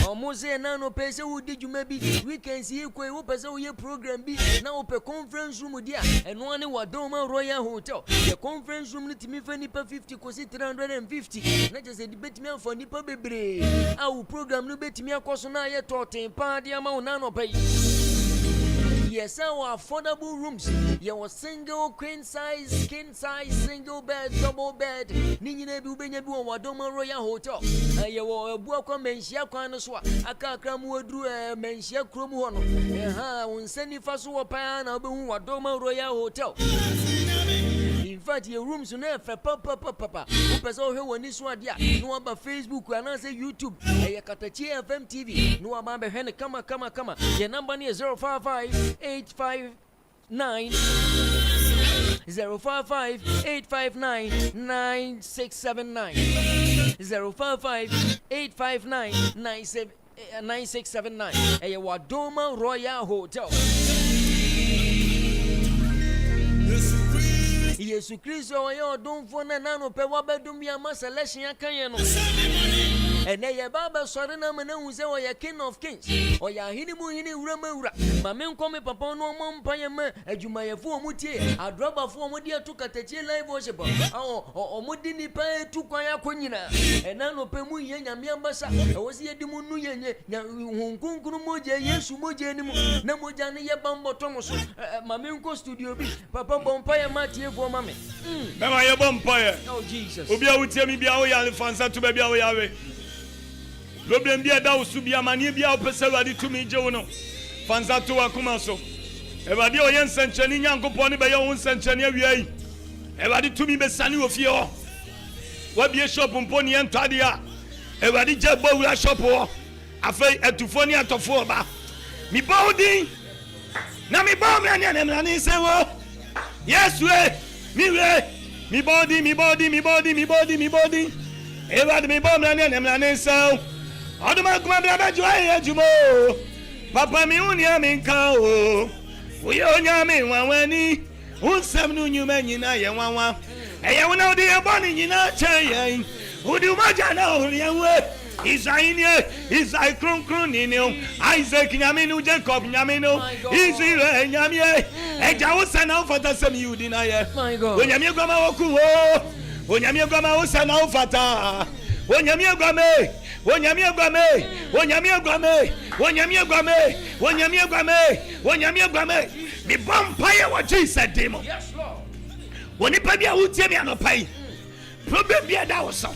Speaker 2: Omoze na no pese wudi dwuma bi weekends ye koi wo pese wo ye program bi na wo pe conference room dia eno ane Wadoma Royal Hotel. The conference room ni timi fa nipa 50 kosi 350 na je se di betimi afo nipa bebre a wo program no betimi akoso na ye toten pa dia ma wo na no pay. Yes, our affordable rooms. Your single, queen size, king size, single bed, double bed. Nini bu benyabu Wadoma Royal Hotel. Your buako menshia kwanoswa. Aka kramu dru menshia krumu hono. Unseni fasu pana bu Wadoma Royal Hotel. In fact, your rooms are never papa. Upeso here when this one dia. No about Facebook and I say YouTube. Katakyie TV. No about behind kama. Your number is 055 859 055 859 9679 055 859 9679 Wadoma Royal Hotel. Yesu Kristo oyo don fona nano pe wabedum ya ma selection akan no ene ye baba sori na me na hu se oya King of Kings oya hini mu hini wura mawura ma me nkomi papa no mo mpanye ma adwumayefo omutie adrobafo omudi etu Katakyie live worship omudi ni pa etu kwan akonyina ena no pe mu ye nyame ambasa wosi yedi mu nu yenye hunkunkunu moje Yesu moje ni mu na moja ne ye bamboto mo so ma me nko studio bi papa bompaye matie fo ma me
Speaker 1: Mama ye bompaye
Speaker 2: oh Jesus
Speaker 1: obi a wutie mi bia wo ya fansa to ba bia wo yawe problem bia da wo su bia mane bia wo pese wadi to mi je wo no fansa to akoma so ewade o ye nsanchani nyankopon ne be ye wo nsanchani awiai ewade to mi be sani wo fie ho wa bia shop mponi entade a ewade je bawura shop ho afei etufo ni atofo ba mi bawdin na mi baw me ne se wo yes we mi body Eva me bomb and Emmanuel so. Oduma kuma bra joy jumo. Papa mi unia mi nka o. We onya mi wanwani. Unsam nu nyuma nyina ye wanwa. Eye wona de eboni nyina cheyen. Udi umaja na orienwe. Isaac Kron in you, Isaac Yaminu, Jacob Yamino, Israel Yamie, and Jawson for the same you deny. My God, when Yamia Gama Oku, when Yamia Gama was an Alfata, when Yamia Game, when Yamia Game, when Yamia Game, when Yamia Game, when Yamia Game, when Yamia Game, the vampire what Jesus demo. Yes, Lord. When it pay a wood, tell me pay. Problem be a dawson.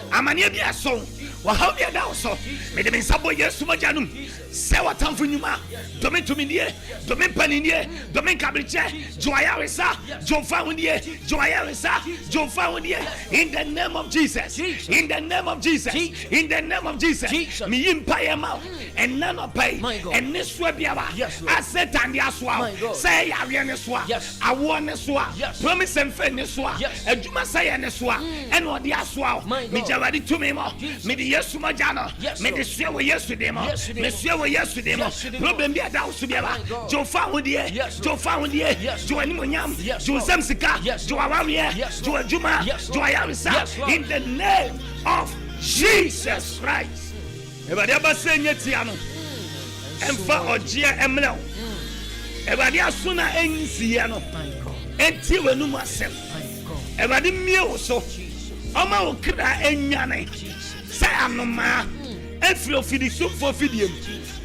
Speaker 1: Amania be a song. How you now so? Made me sabo yes to Majanum. Say what time for you, ma? Domin to me, dear. Domin Paninia, Domin Cabricha, Joyarisa, John Foundier, Joyarisa, John Foundier. In the name of Jesus. In the name of Jesus. In the name of Jesus. Me empire mouth and none of pay. And this will be our. I said, and Yaswa. Say, I ran a swap. I won a swap. Promise and friend a swap. And you must say, and a swap. And what the Aswa. Me Javadi to me more. Me the yes to my jana. Me the share with yesterday more. Me share with yesterday more. Problem be a doubt to be about. Joe found the Joe found the Joe Animonium, Joe Samsika, Joe Aramia, Joe Juma, Joe Ayarisa. In the name of Jesus Christ. Everybody ever say Yetiano. Emfa Ojia Emmanuel. Everybody as soon as Enziano. Enti wenu masem. Everybody meal so. Oma okra enyane. Say anoma. Efro fidi soup for fidium.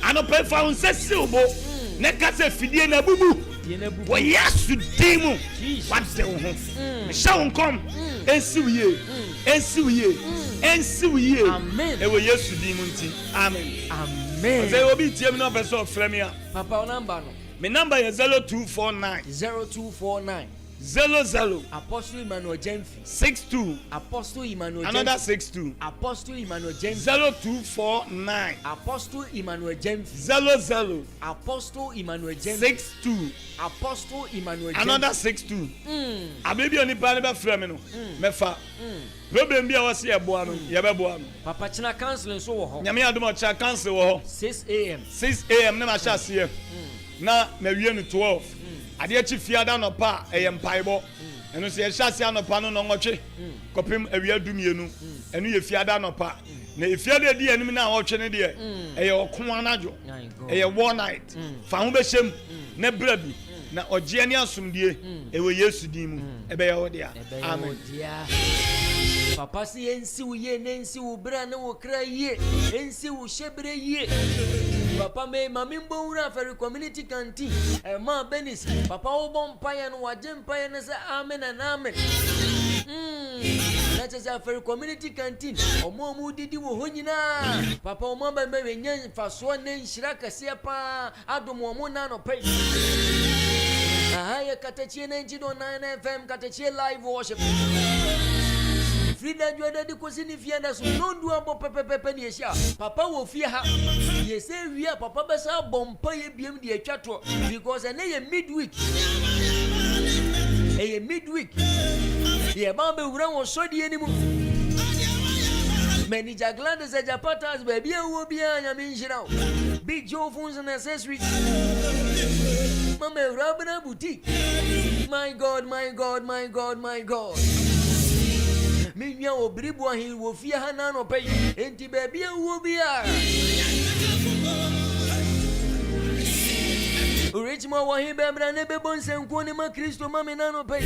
Speaker 1: Anope fa unse silbo. Neka se fidie na bubu. Wo yasu demo. What say ho. Show come. Ensiwiye. Ensiwiye. Ensiwiye. Amen. E wo yesu demo nti. Amen. Amen. Say obi tie me no person fremia. Papa o number no. My number is 0249 0249 00 Apostle Emmanuel Gyamfi 62 Apostle Emmanuel another 62 Apostle Emmanuel Gyamfi 0249 Apostle Emmanuel Gyamfi 00 Apostle Emmanuel Gyamfi 62 Apostle Emmanuel Gyamfi another 62 abebi oni pa ne be frɛ me no mefa problem bi a wase ye boa no ye be boa no papa china council so wo ho nyame adom o cha council wo ho 6 am na ma sha se na mawie no 12 ade chi fiada no pa eye mpaibo eno se ye hya se no pa no no nwotwe kopem awia dumienu eno ye fiada no pa na efiada di enim na nwotwe ne de eye okon anajo eye one night fa ho be hyem na brabi na ogye ani asomdie ewe Yesu din mu ebe ye wo dia amen papa si ensi wo ye nensi wo bra na wo kra ye ensi wo shebre ye papa me mami mbowura feri community canteen ma benis papa wo bom paye no waje mpaye ne se amen and amen na tse feri community canteen omo didi wo honyina papa omo ba me nya faso ne nhira kase pa adom omo na no pay ahaya Katakyie 90.9 FM Katakyie live worship Frida Joda di kosini fienda so nondu abo pepepepe ni ehia papa wo fie ha ye se wia papa besa bompa ye biem di atwato because ene ye midweek ye ba be wura wo so di enimu manager glad ze japatas baby wo bia nya mi njira big joe phones and accessories mama rabna boutique my god Minya obribu ahi wo fie ha na no pay enti baby wo bia Original wa hi bebra ne bebo nsenko ne ma Kristo ma me na no pay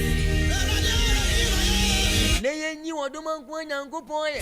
Speaker 1: ne yenyi wodoma nko anyankopon ye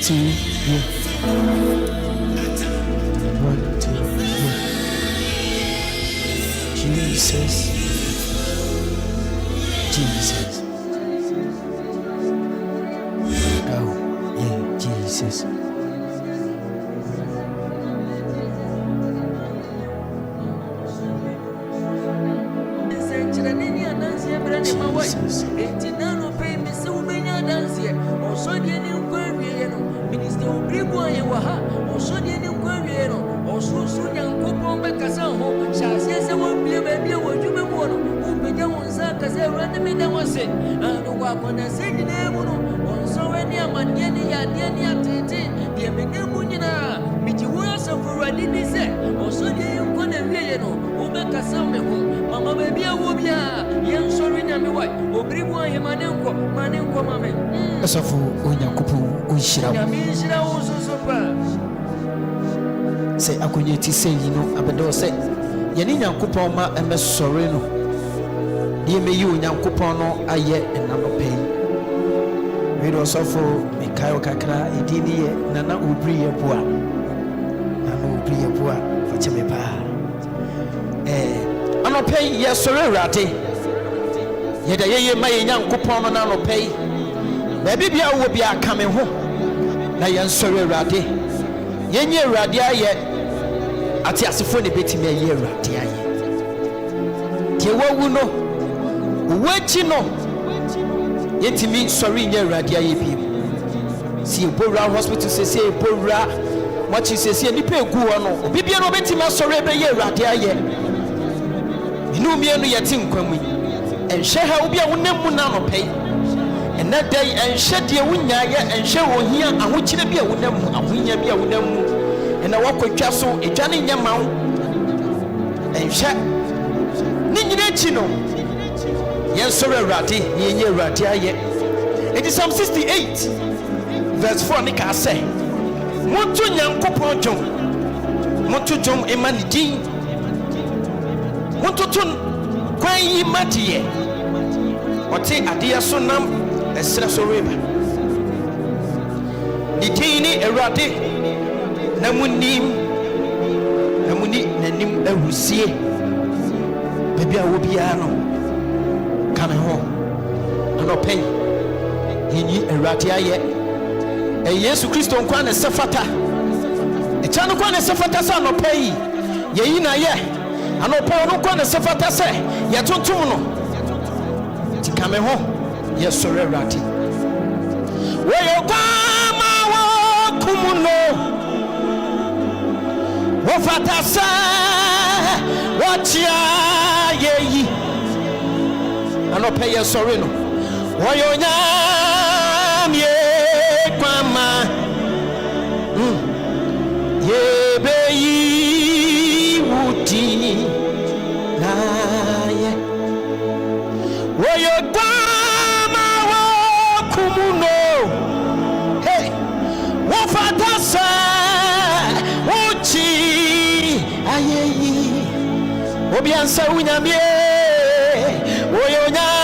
Speaker 3: 2, yeah. 1, 2, yeah. Jesus. Jesus. Oh, yeah, Jesus.
Speaker 2: Mama baby, I will be a young sorry, Nami White, or Bribo, Emmanuel, Manenko, Mamma.
Speaker 3: Asafu onyankopɔ onhyira wo.
Speaker 2: Nyame nhyira wo so pa.
Speaker 3: Sɛ akonye ti sɛ yi no abɛdɔ sɛ yɛne nyankopɔn ma ɛmɛsɔre no. Ne yɛmɛyi onyankopɔn no ayɛ ɛnanɔpɛ yi. Wede ɔsɔfo mekae kakra ɛdi ne yɛ nana obiri yɛ boa. Nana obiri yɛ boa fakyɛ me paa. Anɔpɛ yi yɛsɔre Awurade. Yɛda yɛyɛ ma yɛ nyankopɔn no nanɔpɛ yi. Baabi bia wo bia ka me ho na yɛnsɔre Awurade. Yɛnyɛ Awurade ayɛ ate asefo ne betimi ayɛ Awurade ayɛ. Deɛ wawu no wɔakyi no yɛtimi sɔre nyɛ Awurade ayɛ bi. Si ebowura hospital sese ebowura mɔkyi sese nipa egu hɔ no obi bia no betimi asɔre bɛyɛ Awurade ayɛ. Minu mienu yɛte nkwa mu. Ɛnhyɛ ha obi a wonam mu na anɔpɛ yi. Ɛnɛ dɛ ɛnhyɛ deɛ wonyaayɛ ɛnhyɛ ohia ahokyere bi a wonam mu ahonya bi a wonam mu. Ɛna wakɔtwa so edwa ne nyɛ ma wo. Ɛnhyɛ ne nyina akyi no yɛnsɔre Awurade ne yɛnyɛ Awurade ayɛ. Enti Psalm 68 verse 4 ne ka sɛ monto Nyankopɔn dwom monto dwom ɛma ne din montoto kwan yi mateɛ ɔte adeɛ so nam ɛserɛ so reba ne din ne Awurade na munim na muni n'anim ahusie baabi a wɔ biara no ka me ho anɔpɛ yɛnyi Awurade ayɛ Yesu Kristo nkwa ne sɛ fata ɛkya no kwa ne sɛ fata sɛ anɔpɛ yi yɛyi na yɛ anɔpɛ no kwa ne sɛ fata sɛ yɛtontom no ti ka me ho yɛsɔre Awurade wɔyɛ kwama wɔ kumu no wɔfata sɛ wɔkyea yɛyi anɔpɛ yɛsɔre no wɔyɛ onyamie kwama yɛbɛyi wuti na yɛ wɔyɛ kwama wɔ kumu no hey wɔfata sɛ wɔkyi ayɛyi obiansa wunyamie wɔyɛ onyamie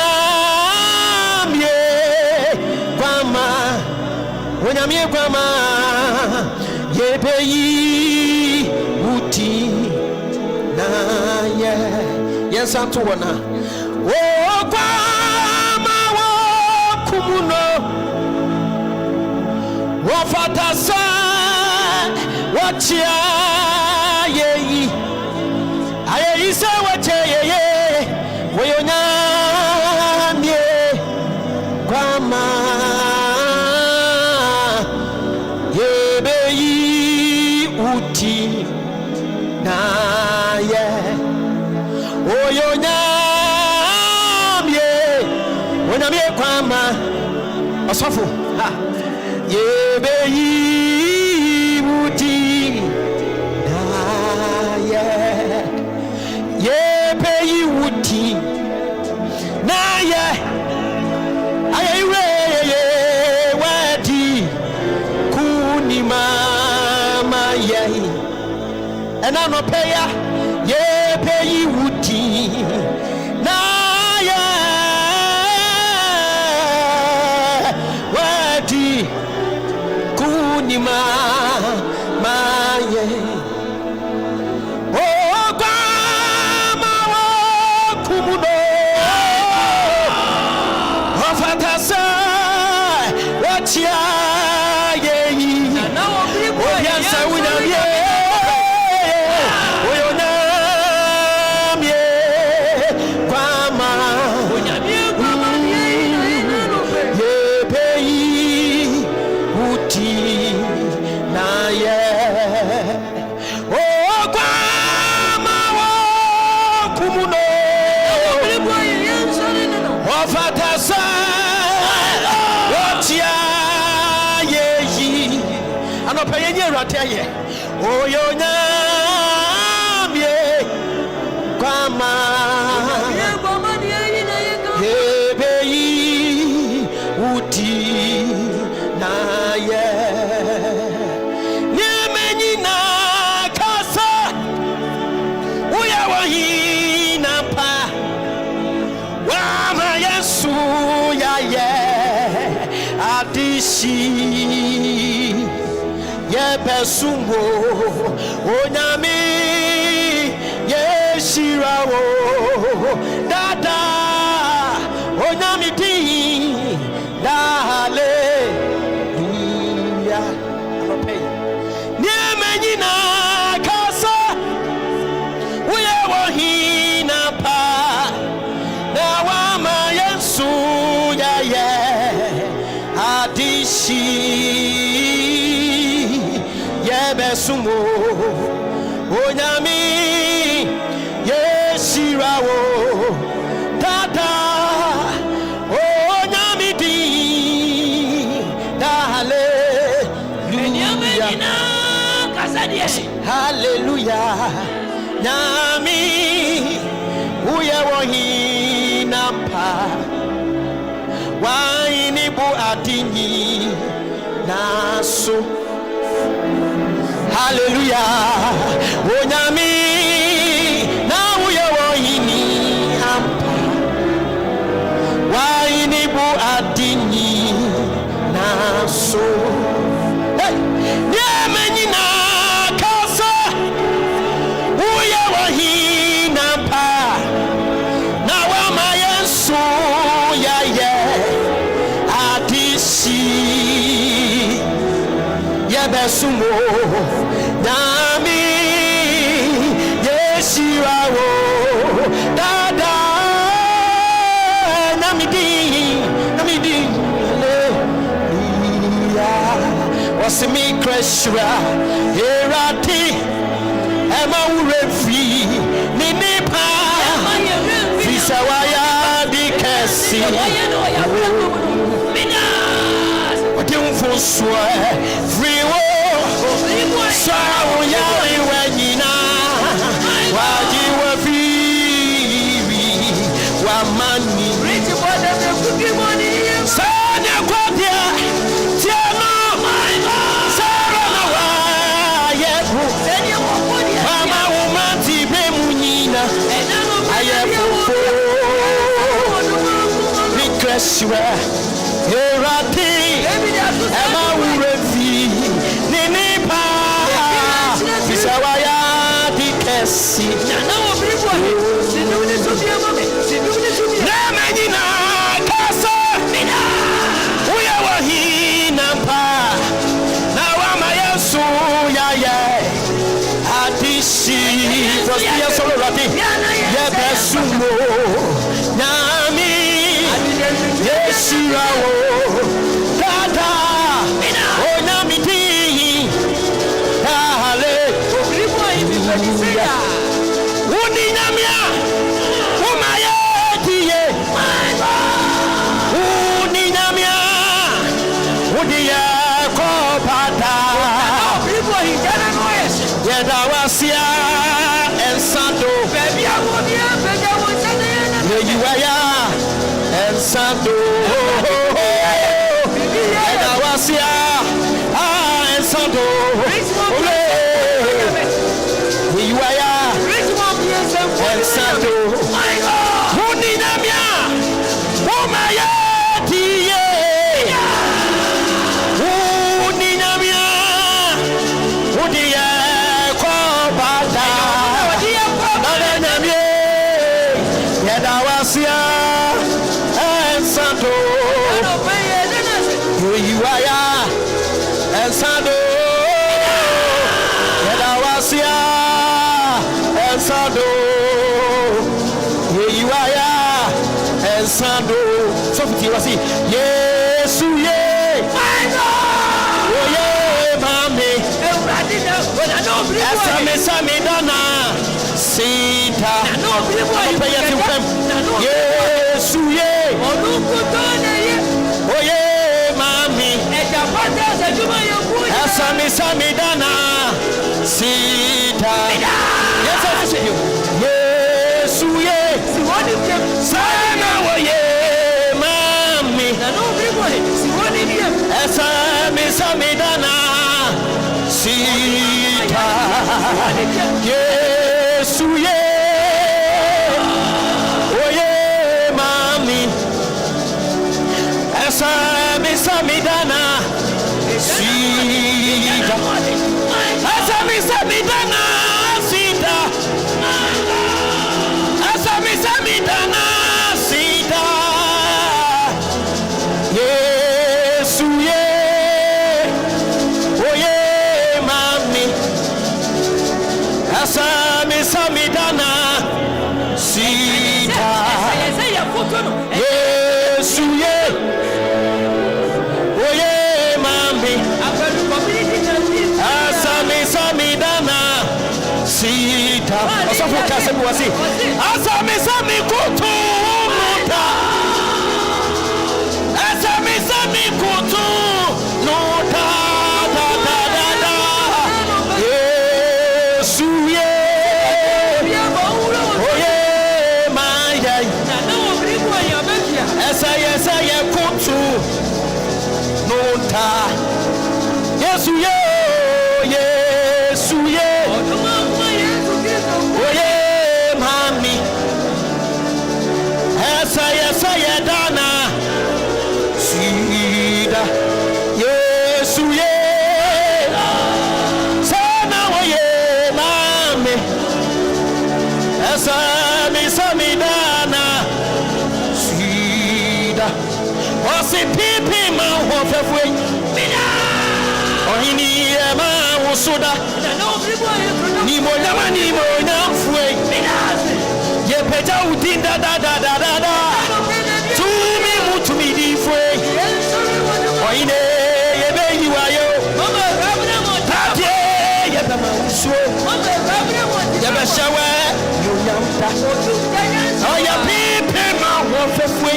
Speaker 3: kwama onyamie kwama yebeyi wuti na ye yesanto wona wo kwama wo kumuno wo fatasa wachia yeyi ayeyi se wache yeye wo onyamie kwama na ye oyo nyamie kwama osofo ha yebeyi wuti na ye yebeyi wuti na ye ayewe wadi kuni mama ye and I'm not pay ya, yeah, pay you woody. Nah, yeah, wadi, good Wafatasa Wachia Ye Obiansa Winamye Oyonamye Kwama Yepeyi Uti Naye Kwama Kumuno Wafatasa Wachia Ye Anopenye Rateye Oyonamye Kwama Yebeyi Uti Naye Niemenyina Kasa Uya Wahina Pa Wama Yesu Yaye Adishi Yebesumo Onyami Yeshirawo Dada Onyami Di Hallelujah Niemenyina Kasa Uye Wahina Pa Na Wama Yesu Yaye Adishi Yebesumo Onyami Yeshirawo Dada Onyami Di Hallelujah Nyami Uye wohi nampa Waini bu adini Naso Hallelujah Onyami Na uye wohi nampa Waini bu adini Naso Hey Yemenyina Kasa Uye wohi nampa Na wama Yesu Yaye Adishi Yebesumo Nami Yeshirawo Dada Namidi Hallelujah Wasimi Kreshwa Herati Emma Urefi Ninipa Fisawaya Dikesi Foswa free wo so ya wenina waji wa fiwi wa mani rich boy cookie money sanya kwadia tiano my god sara na wa yebu senya wapodia mama umanti be munyina ayefu Nikreshwa Herati Emma Urefi Ninipa Fisawaya Dikesi Nemenyina Kasa Uya Wahina Pa Na Wama Yesu Yaye Adishi Prostia Solorati Yebesumo Nami Yeshirawo Dada Onyamiti Hallelujah Uninyamia Umayetiye Uninyamia Udiye Kopata Yedawasia Ensando Yeyiwaya Ensando Yedawasia Ensando Yeyiwaya Ensando Uninyamia Umayetiye Uninyamia Udiye Kopata Yedawasia Ensando wasi Yesu ye oh ye mami Sami dana Sita Yesu ye oh ye mami Sami dana Sita Yesu ye Sana wo ye mami Sami dana Sita Yesu ye oh ye mami Sami dana Sita Sami dana Sita Sami dana Sita Yesu ye oh ye mami Sami dana Sita Yesu ye oh ye mami Sami dana Sita Osofu kasemu wasi Sami kutu nuta Sami kutu nuta da da da da Yesu ye oh ye maya Esa kutu nuta Yesu ye Yesu ye oh ye mami Esa dana Sida Yesu ye Sana wo ye mami Sami dana Sida Wasi pipi ma wo fefwe Ohini ma wo soda Ni mo nyamfwe Ye peja udinda da Tumi di fwe Ohine ye be yiwayo Tapye ye be ma uswe Ye be shawe yo yamta Oh ya pipi ma wo fefwe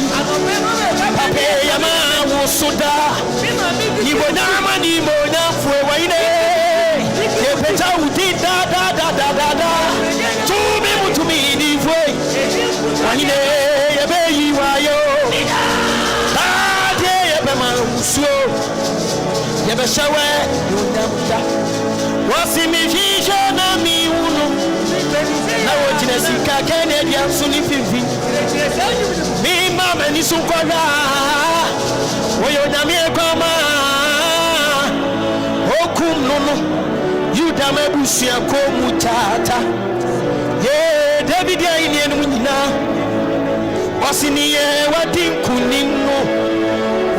Speaker 3: Pape ya ma wo soda Ni mo nyamfwe Ohine ye peja udinda da Tumi di fwe Ohine ye be yiwayo Tapye ye be ma uswe Ye be shawe yo yamta Wasi mi jisho na mi uno Na wajine sika kene diya suni fifi Mi mama ni sukola Oyo na mi ekoma Okum nono Yuda mebusia komu tata Ye David ya ini enu nina Wasi niye wadinku nino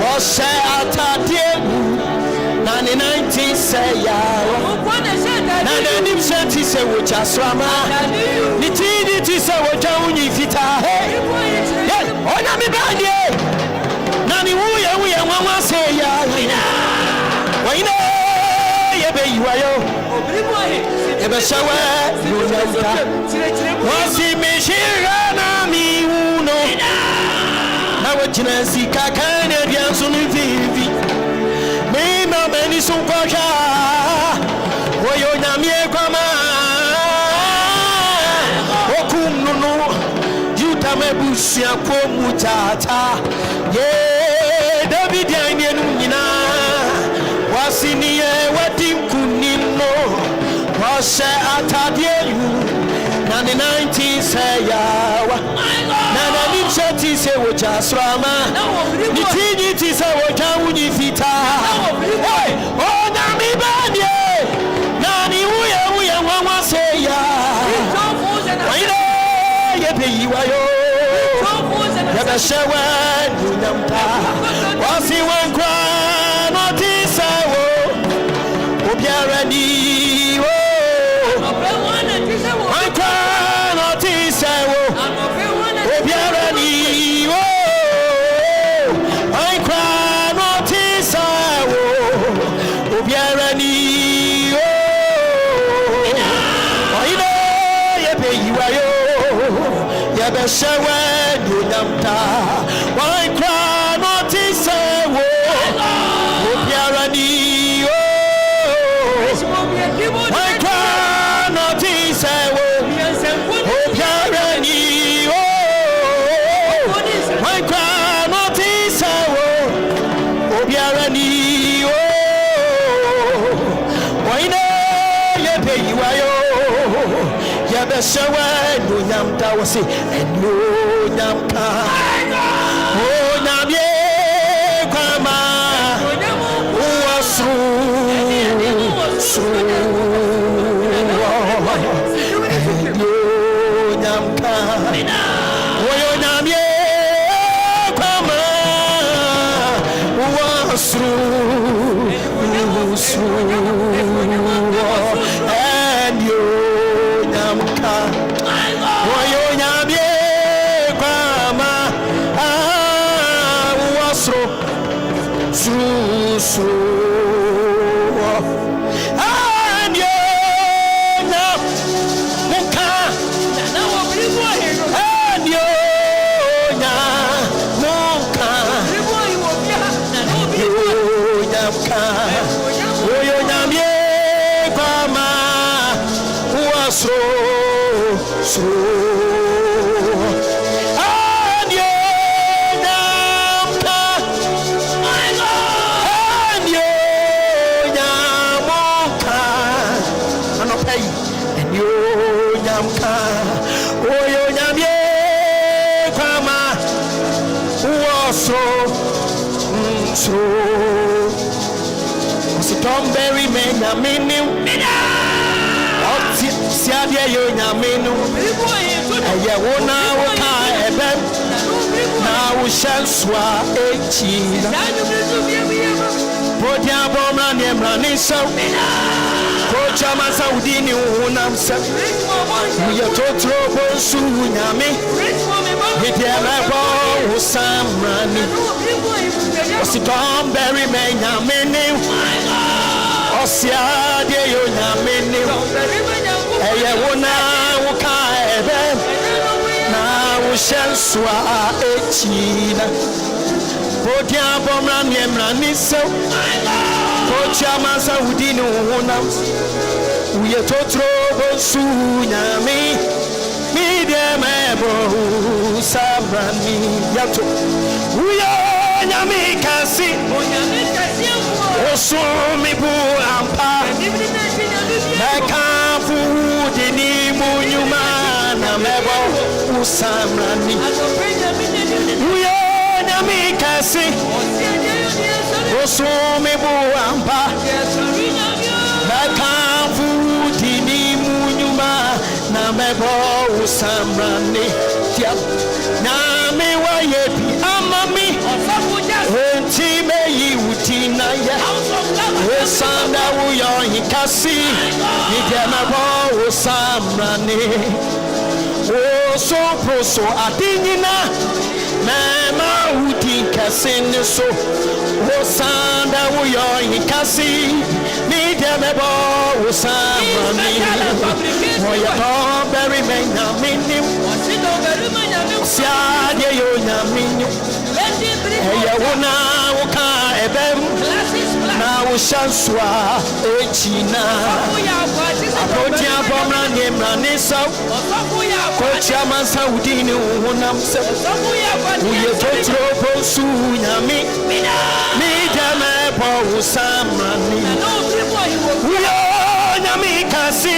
Speaker 3: Wase atadiegu Nani 19 say ya Nani nimsenti se wocha swama Nitidi ti se wocha unyifita Ona mi banye Nani uye mama say ya Waine Yebe yuwayo Yebe shawe Yunauta Wasi mishira na mi uno Na wachina sika kane diansu nivivi Mima meni sunkosha Oyo nyamie kwama Okumnunu Yuta mebusia komu tata Ye David ya inienu nina Wasiniye wadinkunino Wase atadieyu Nani 19 seyawa Nana nimsheti se woja srama Nitini ti se woja unifita Hey, oh nami banye Nani uye wawa seya Waine yebe yiwayo Yebe shewe nyamta Wasi wankwa noti sewo Obiara ni Wankwa noti sewo Obiara ni Yabeshawe Nyamta Why cry not is a wo Obiarani Why cry not is a wo Obiarani Why cry not is a wo Obiarani Why no Yebe Yuayo Yabeshawe Nyamta wasi and no Nyamta Oh Nyamye Kwama Uwasu Yo Nyamta Oyo Nyamye Kwama Uwasu and yo Nyamta Oyo Nyamye Kwama Uwasu and yo Nyamka and yo Nyamka yo Nyamka Oyo Nyamye Kwama Uwasu and yo Nyamka and yo Nyamka Anopay and yo Nyamka Oyo Nyamye Kwama Uwasu Tom Berry men Yaminu Siadia yo Yaminu Ayawona Waka Ebem Now Shanswa Echina Podia Bomra Nemrani so Kocha Masaudini Unamsa Yatotro Bonsu Yami Hidiarabo Usamrani Tom Berry men Yaminu Osiadia yo Yaminu Ayawona Waka Ebem Now Shanswa Echina Podia Bomra Nemrani so Kocha Masaudini Unamsa Uyatotro Bonsu Yami Midemebo Sabrani Yato Uyo Nyami Kasi Osumi Bu Ampa Nakafu Dini Munyuma Namebo Usamrani Uyo Nyami Kasi Osumi Bu Ampa Nakafu Dini Munyuma Namebo Usamrani Tiam Nami Wayebi Amami Ntime Yiwutina ya Esanda Uyo Hikasi Nidemebo Usamrani Oso Proso Adinina Mema Uti Kasini so Osanda Uyo Hikasi Nidemebo Usamrani Oya Berry Mena Minim Siadia yo Nyaminu Ayawona Waka Ebem Now Shanswa Echina Apotia Bomra Nemrani so Kocha Masaudini Unamsa Uyatotro Bonsu Yami Midemebo Usamrani Uyo Nyami Kasi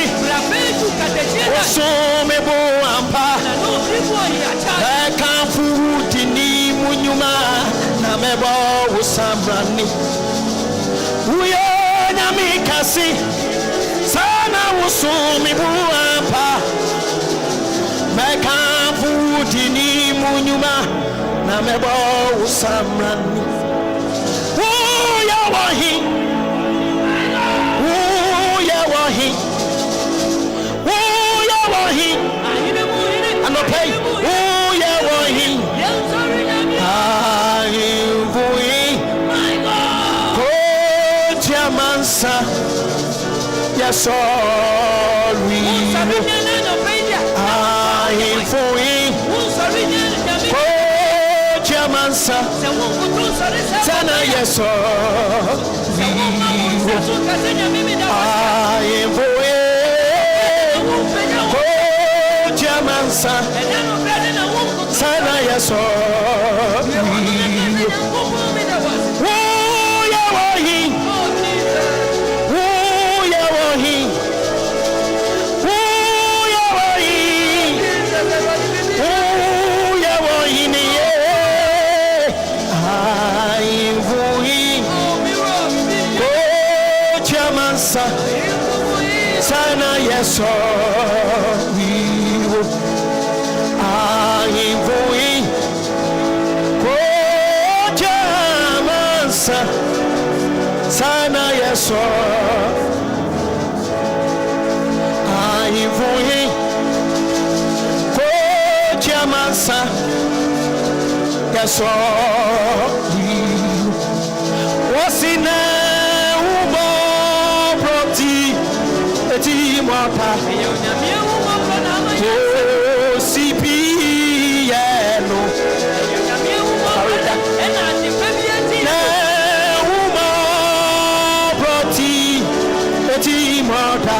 Speaker 3: Osomebo Ampa Ekafu Dini Munyuma Namebo Usamrani Uyo Nyami Kasi Sana Usomebu Ampa Ekafu Dini Munyuma Namebo Usamrani Uyo Wahi Uyo Wahi Uyo Wahi Anopay Uyo Wahi Kotiamansa Yes sorry I Jamansa Sana yeso Jamansa Sana yeso Sana yeso wiwo aivoi koja mansa sana yeso aivoi koja mansa yeso wiwo wasina Timota, oh, CPL, Timota,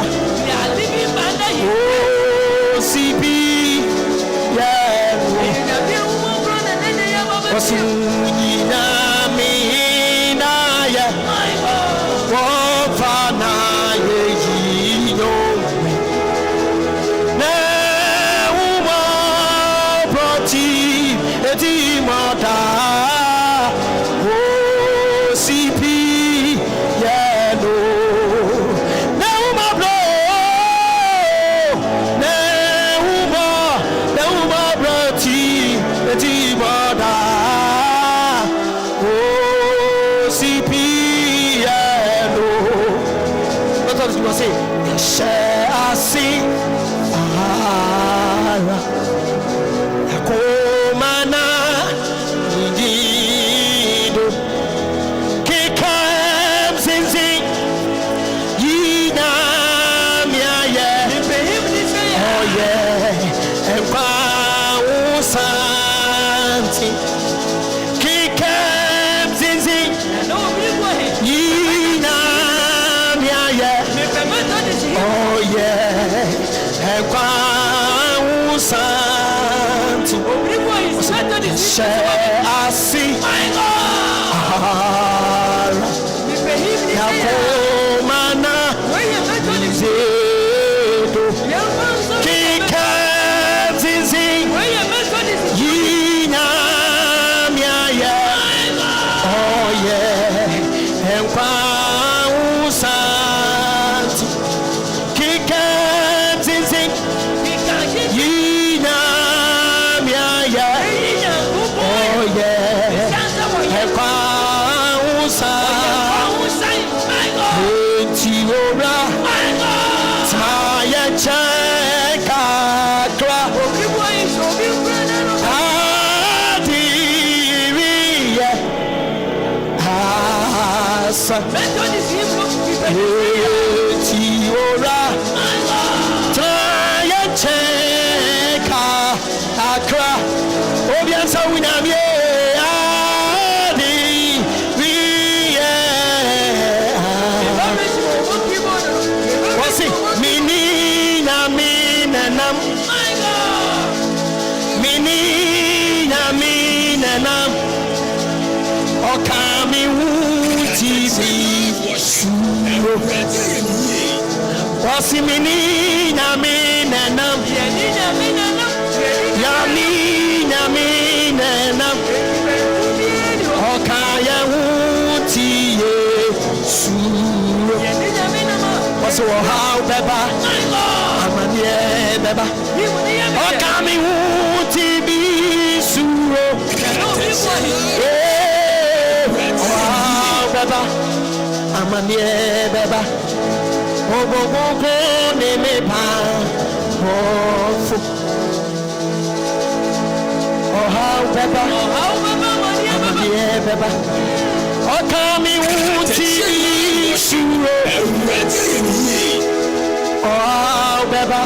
Speaker 3: oh, beba,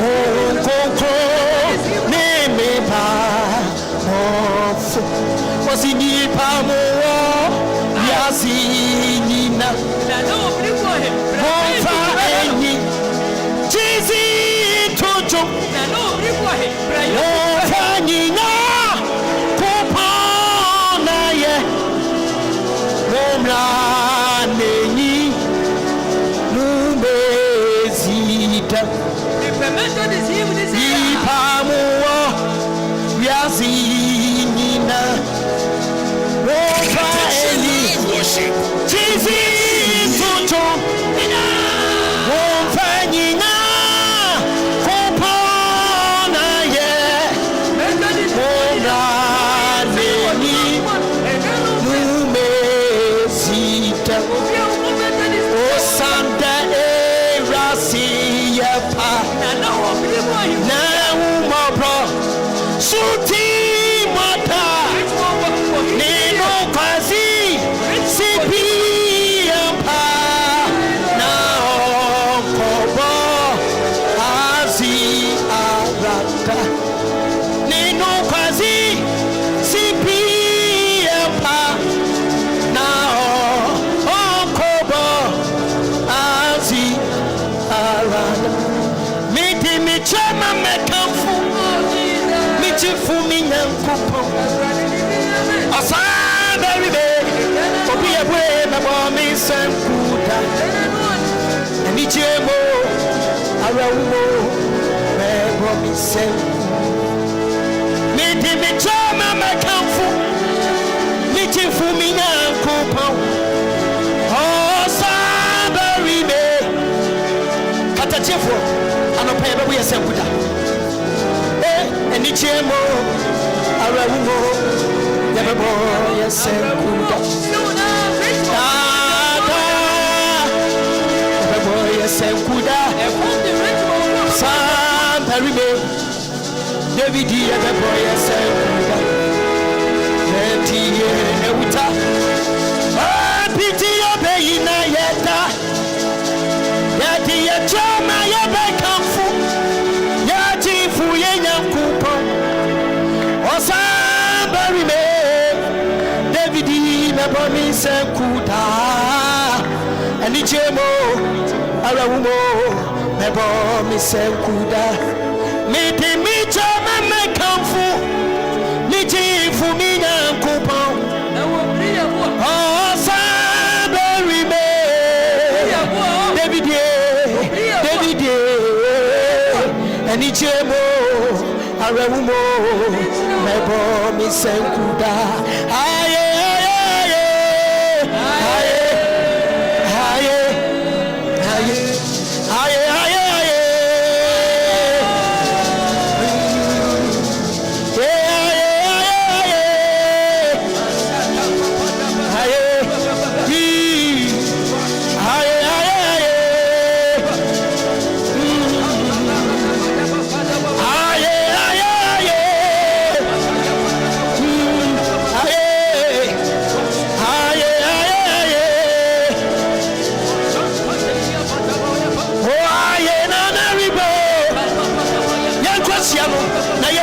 Speaker 3: oh, Osini pamuo yasinina Wonfa eni Jizi tojo Wonfa nina Kupona ye Womla neni Numezita Ipamuo yasinina Wonfa eni Jizi tojo Wonfa nina Kupona ye Womla neni Numezita Osanda erasiya pa na umabro suti mata nino kwasi sipi pa na okobo azi arata nino kwasi sipi pa na okobo azi arata miti michema mekamfu michifu minyankupo asada ribe obi ebwe mebo mi senkuda enichemo arawo mebo mi senku miti michema mekamfu michifu minyankupo asada ribe Katakyie anopa ebe we senkuda enichemo arawumo yabebo yesenkuda yabebo yesenkuda Samparibe David yabebo yesenkuda Netiye neuta Piti yobeyina yeta Yati yachama yabekamfu Yajifu yenyankupo Osambarime David mebomi senkuda Enichemo arawumo mebomi senkuda Miti michama mekamfu Nijifu minyankupo Osambarime David Enichemo arawumo mebo mi senkuda aye aye aye aye aye aye aye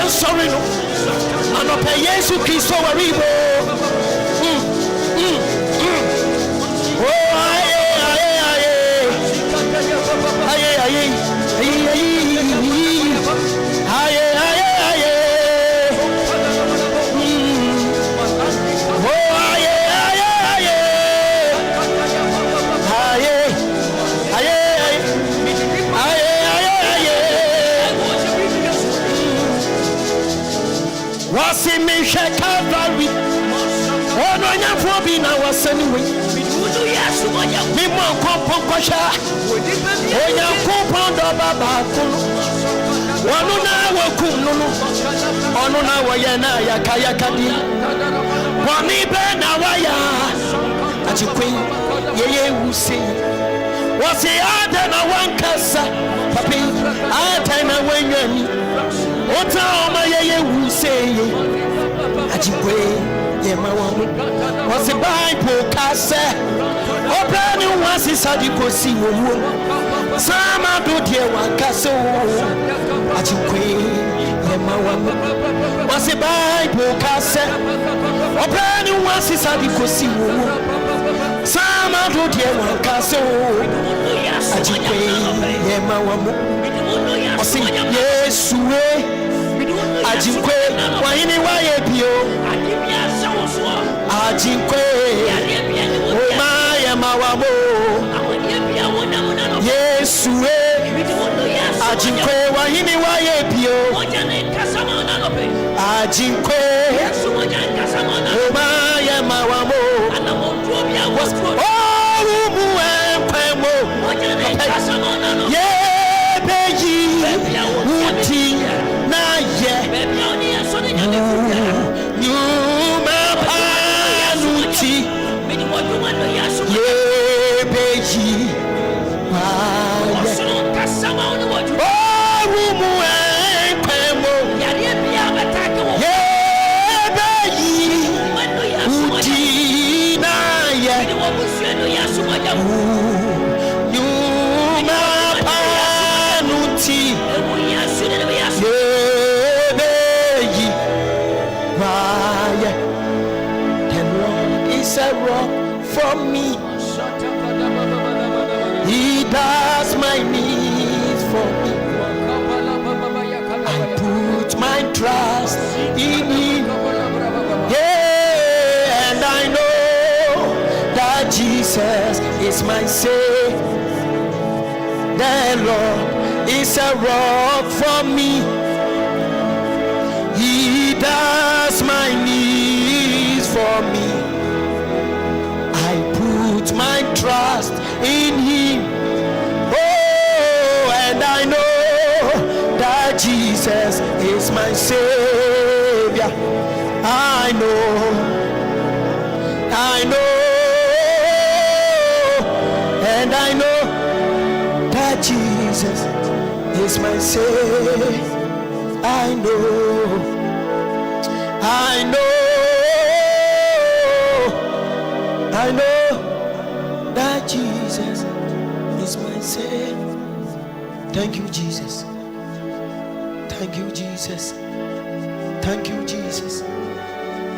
Speaker 3: sorry no anope Yesu Kristo waribo oh aye aye aye aye aye aye aye aye oh aye aye aye aye aye wasi mi shekavari ono nyafo bi na wasani we mi mo konpon kosha onya konpon do baba kunu wonu na wakum nunu onu na waye na yakaya kadi woni be na waya achikwen yeye wusi wasi ade na wankasa papi ade na wanyani ota oma yeye wuseye ajibwe yema wamu wasi Bible kase obrani wasi sadikosi wowo sama do die wankase ajibwe yema wamu wasi Bible kase obrani sisa di kosi wo sama do de wankaso ajikwe ye mawamu osi Yesu ajikwe wahini waye bio ajikwe o mawamu Yesu ajikwe wahini waye bio ajikwe o mawamu for me, He does my needs for me. I put my trust in Him. Yeah, and I know that Jesus is my Savior. The Lord is a rock for me. He does my needs for me. My trust in Him. Oh, and I know that Jesus is my Savior. I know, and I know that Jesus is my Savior. I know that Jesus is my Savior. Thank you, Jesus. Thank you, Jesus. Thank you, Jesus.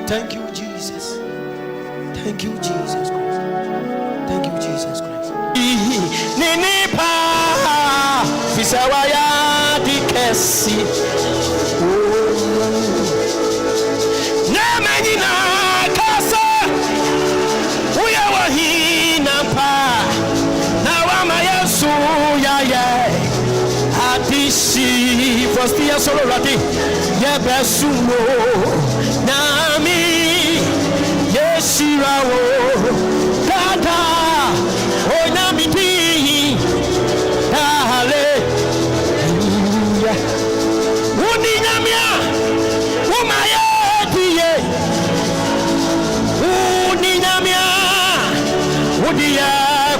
Speaker 3: Thank you, Jesus. Thank you, Jesus Christ. Thank you, Jesus Christ. Ninipa fisawaya dikesi. Namenina kasa. Uya wahina pa. Nawama Yesu ya ye. Adishi Fostia solo rati. Yebesumo. Nami Yeshirawo. Dada. Onamiti. Dale. Uninyamia. Umaye diye. Uninyamia. Udiye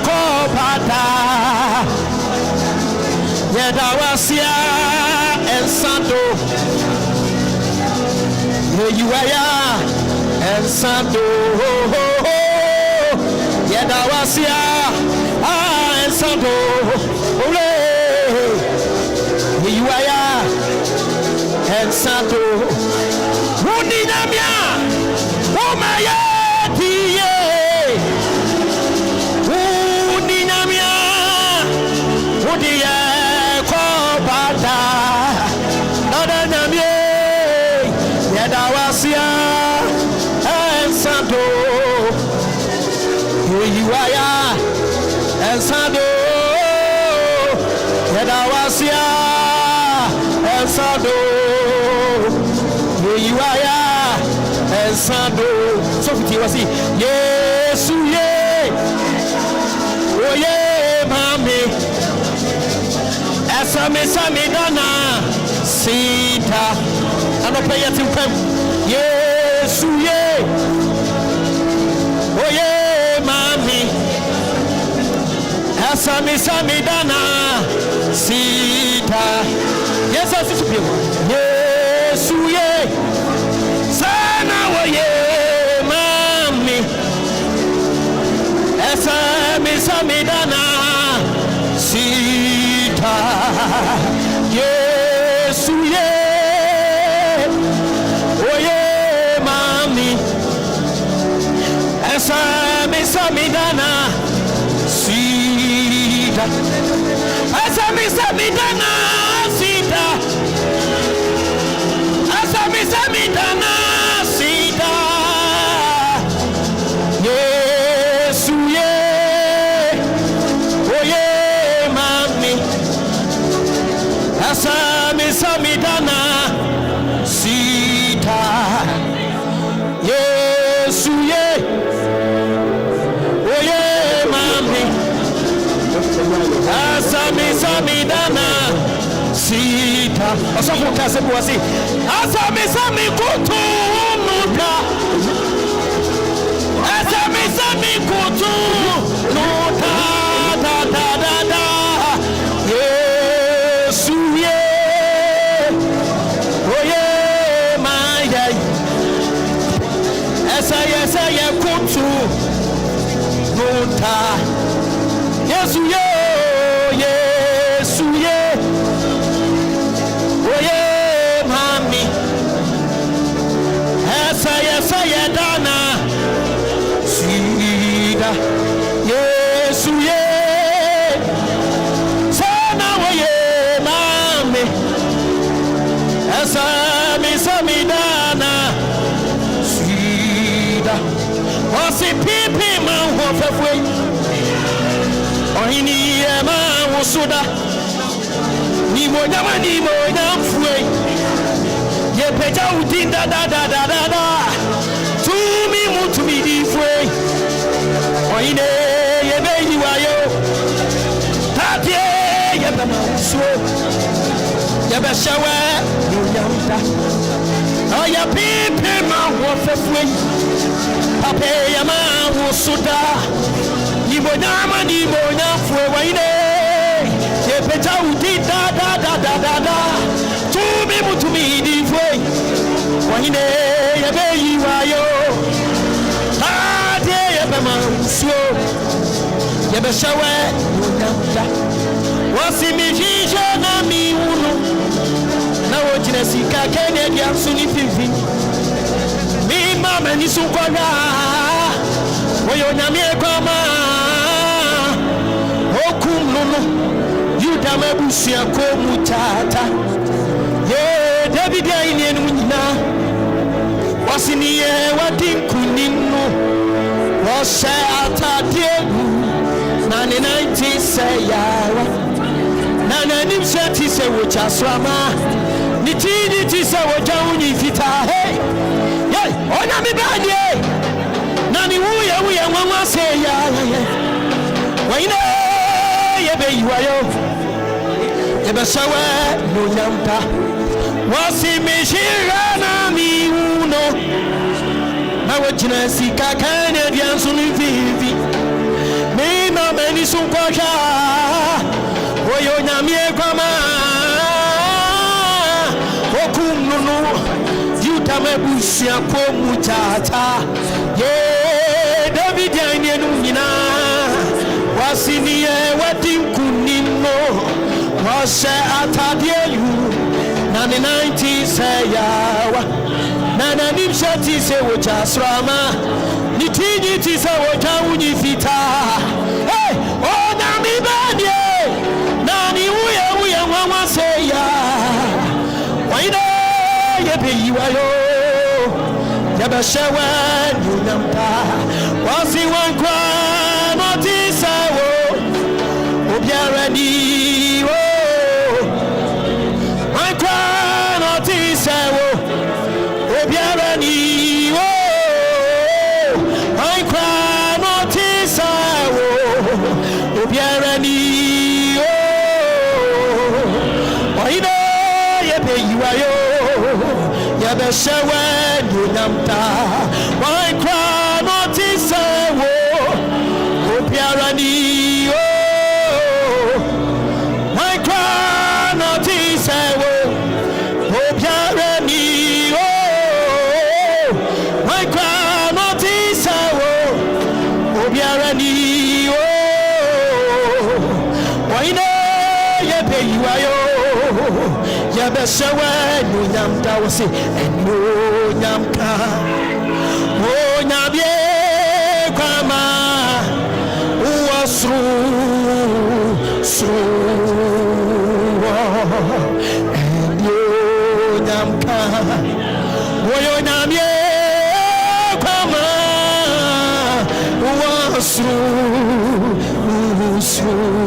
Speaker 3: kopata. Yedawasia ensando. Yeyiwaya ensando. Yedawasia ensando. Ole. Yeyiwaya ensando. Uninyamia. Umaye diye. Uninyamia. Udiye kopata. Nada nyamie. Yedawasia ensando. Yeyiwaya ensando. Yedawasia ensando. Yeyiwaya ensando. So fiti wasi Yesu ye. Oye mami. Esame dana sita. Anope yetim Yesu ye. Oye mami. Esame dana sita. Yes, I see you. Yesu ye. Sana oye mami. Esame dana sita. Yesu ye. Oye mami. Asami samidana sita. Asami samidana sita. Asami samidana sita. Yesu ye, oye mami. Asami samidana sita. Yesu ye. Asami dana sita. Osofu kasebu wasi. Asami kutu nuda. Asami kutu nuda da da da da. Yesu ye. Oye maya. Esa ye kutu nuda. Yesu ye. Yesu ye sana waye mami asami samidana sida wasi pipi man hofefwe ohini ema wosuda ni monyamfwe ye peja udinda da tumi mutumi difwe oine yebe yiwayo tatie yebe mansuo yebe shawe yonyamta oya pipi ma wo fefwe pape yama wo suda nibonyama nibonyafwe waine yebeja udi da tumi mutumi difwe waine yebe yiwayo mansuo yebe shawe yonyamta wasi mijija na miuno na wojina sika kene dia suni fifi mi mama ni sunkona oyo nyamie kwama okumnono yuda mabusia ko mutata ye David ya ine nyina wasi niye wadinkunino Ose atadiegu na ni 90 say yawa na nanim seti se wocha swama ni ti se wocha unyi fita hey hey ona mi banye na ni wuye nwanwa se ya waina yebe yiwayo yebe sawe no nyamta wasi mishira na mi uno na wajina sika kane diansu ni vivi mina meni sunkosha oyo nyamie kwama okumnunu yuta mebusia ko mutata ye David ya nyina wasiniye wadinkunino wase atadieyu na 90 say yawa na nimshati se wocha srama nitiji ti se wocha unyifita hey ona mi badie na ni uye mwa se ya waina yebe yiwayo yebe shewe nyampa wasi wankwa notisa wo obiara ni wo wankwa notisa wo obiara ni wo wankwa notisa wo obiara ni wo waina yebe yiwayo yebe shewe nyamta wankwa notisa wo obiara ni wo wankwa notisa wo obiara ni wo wankwa notisa wo obiara ni wo waina yebe yiwayo yebe shewe nyamta wose eno nyamka o nyabie kwa and you Namka, Woyonamye, Kama, was through.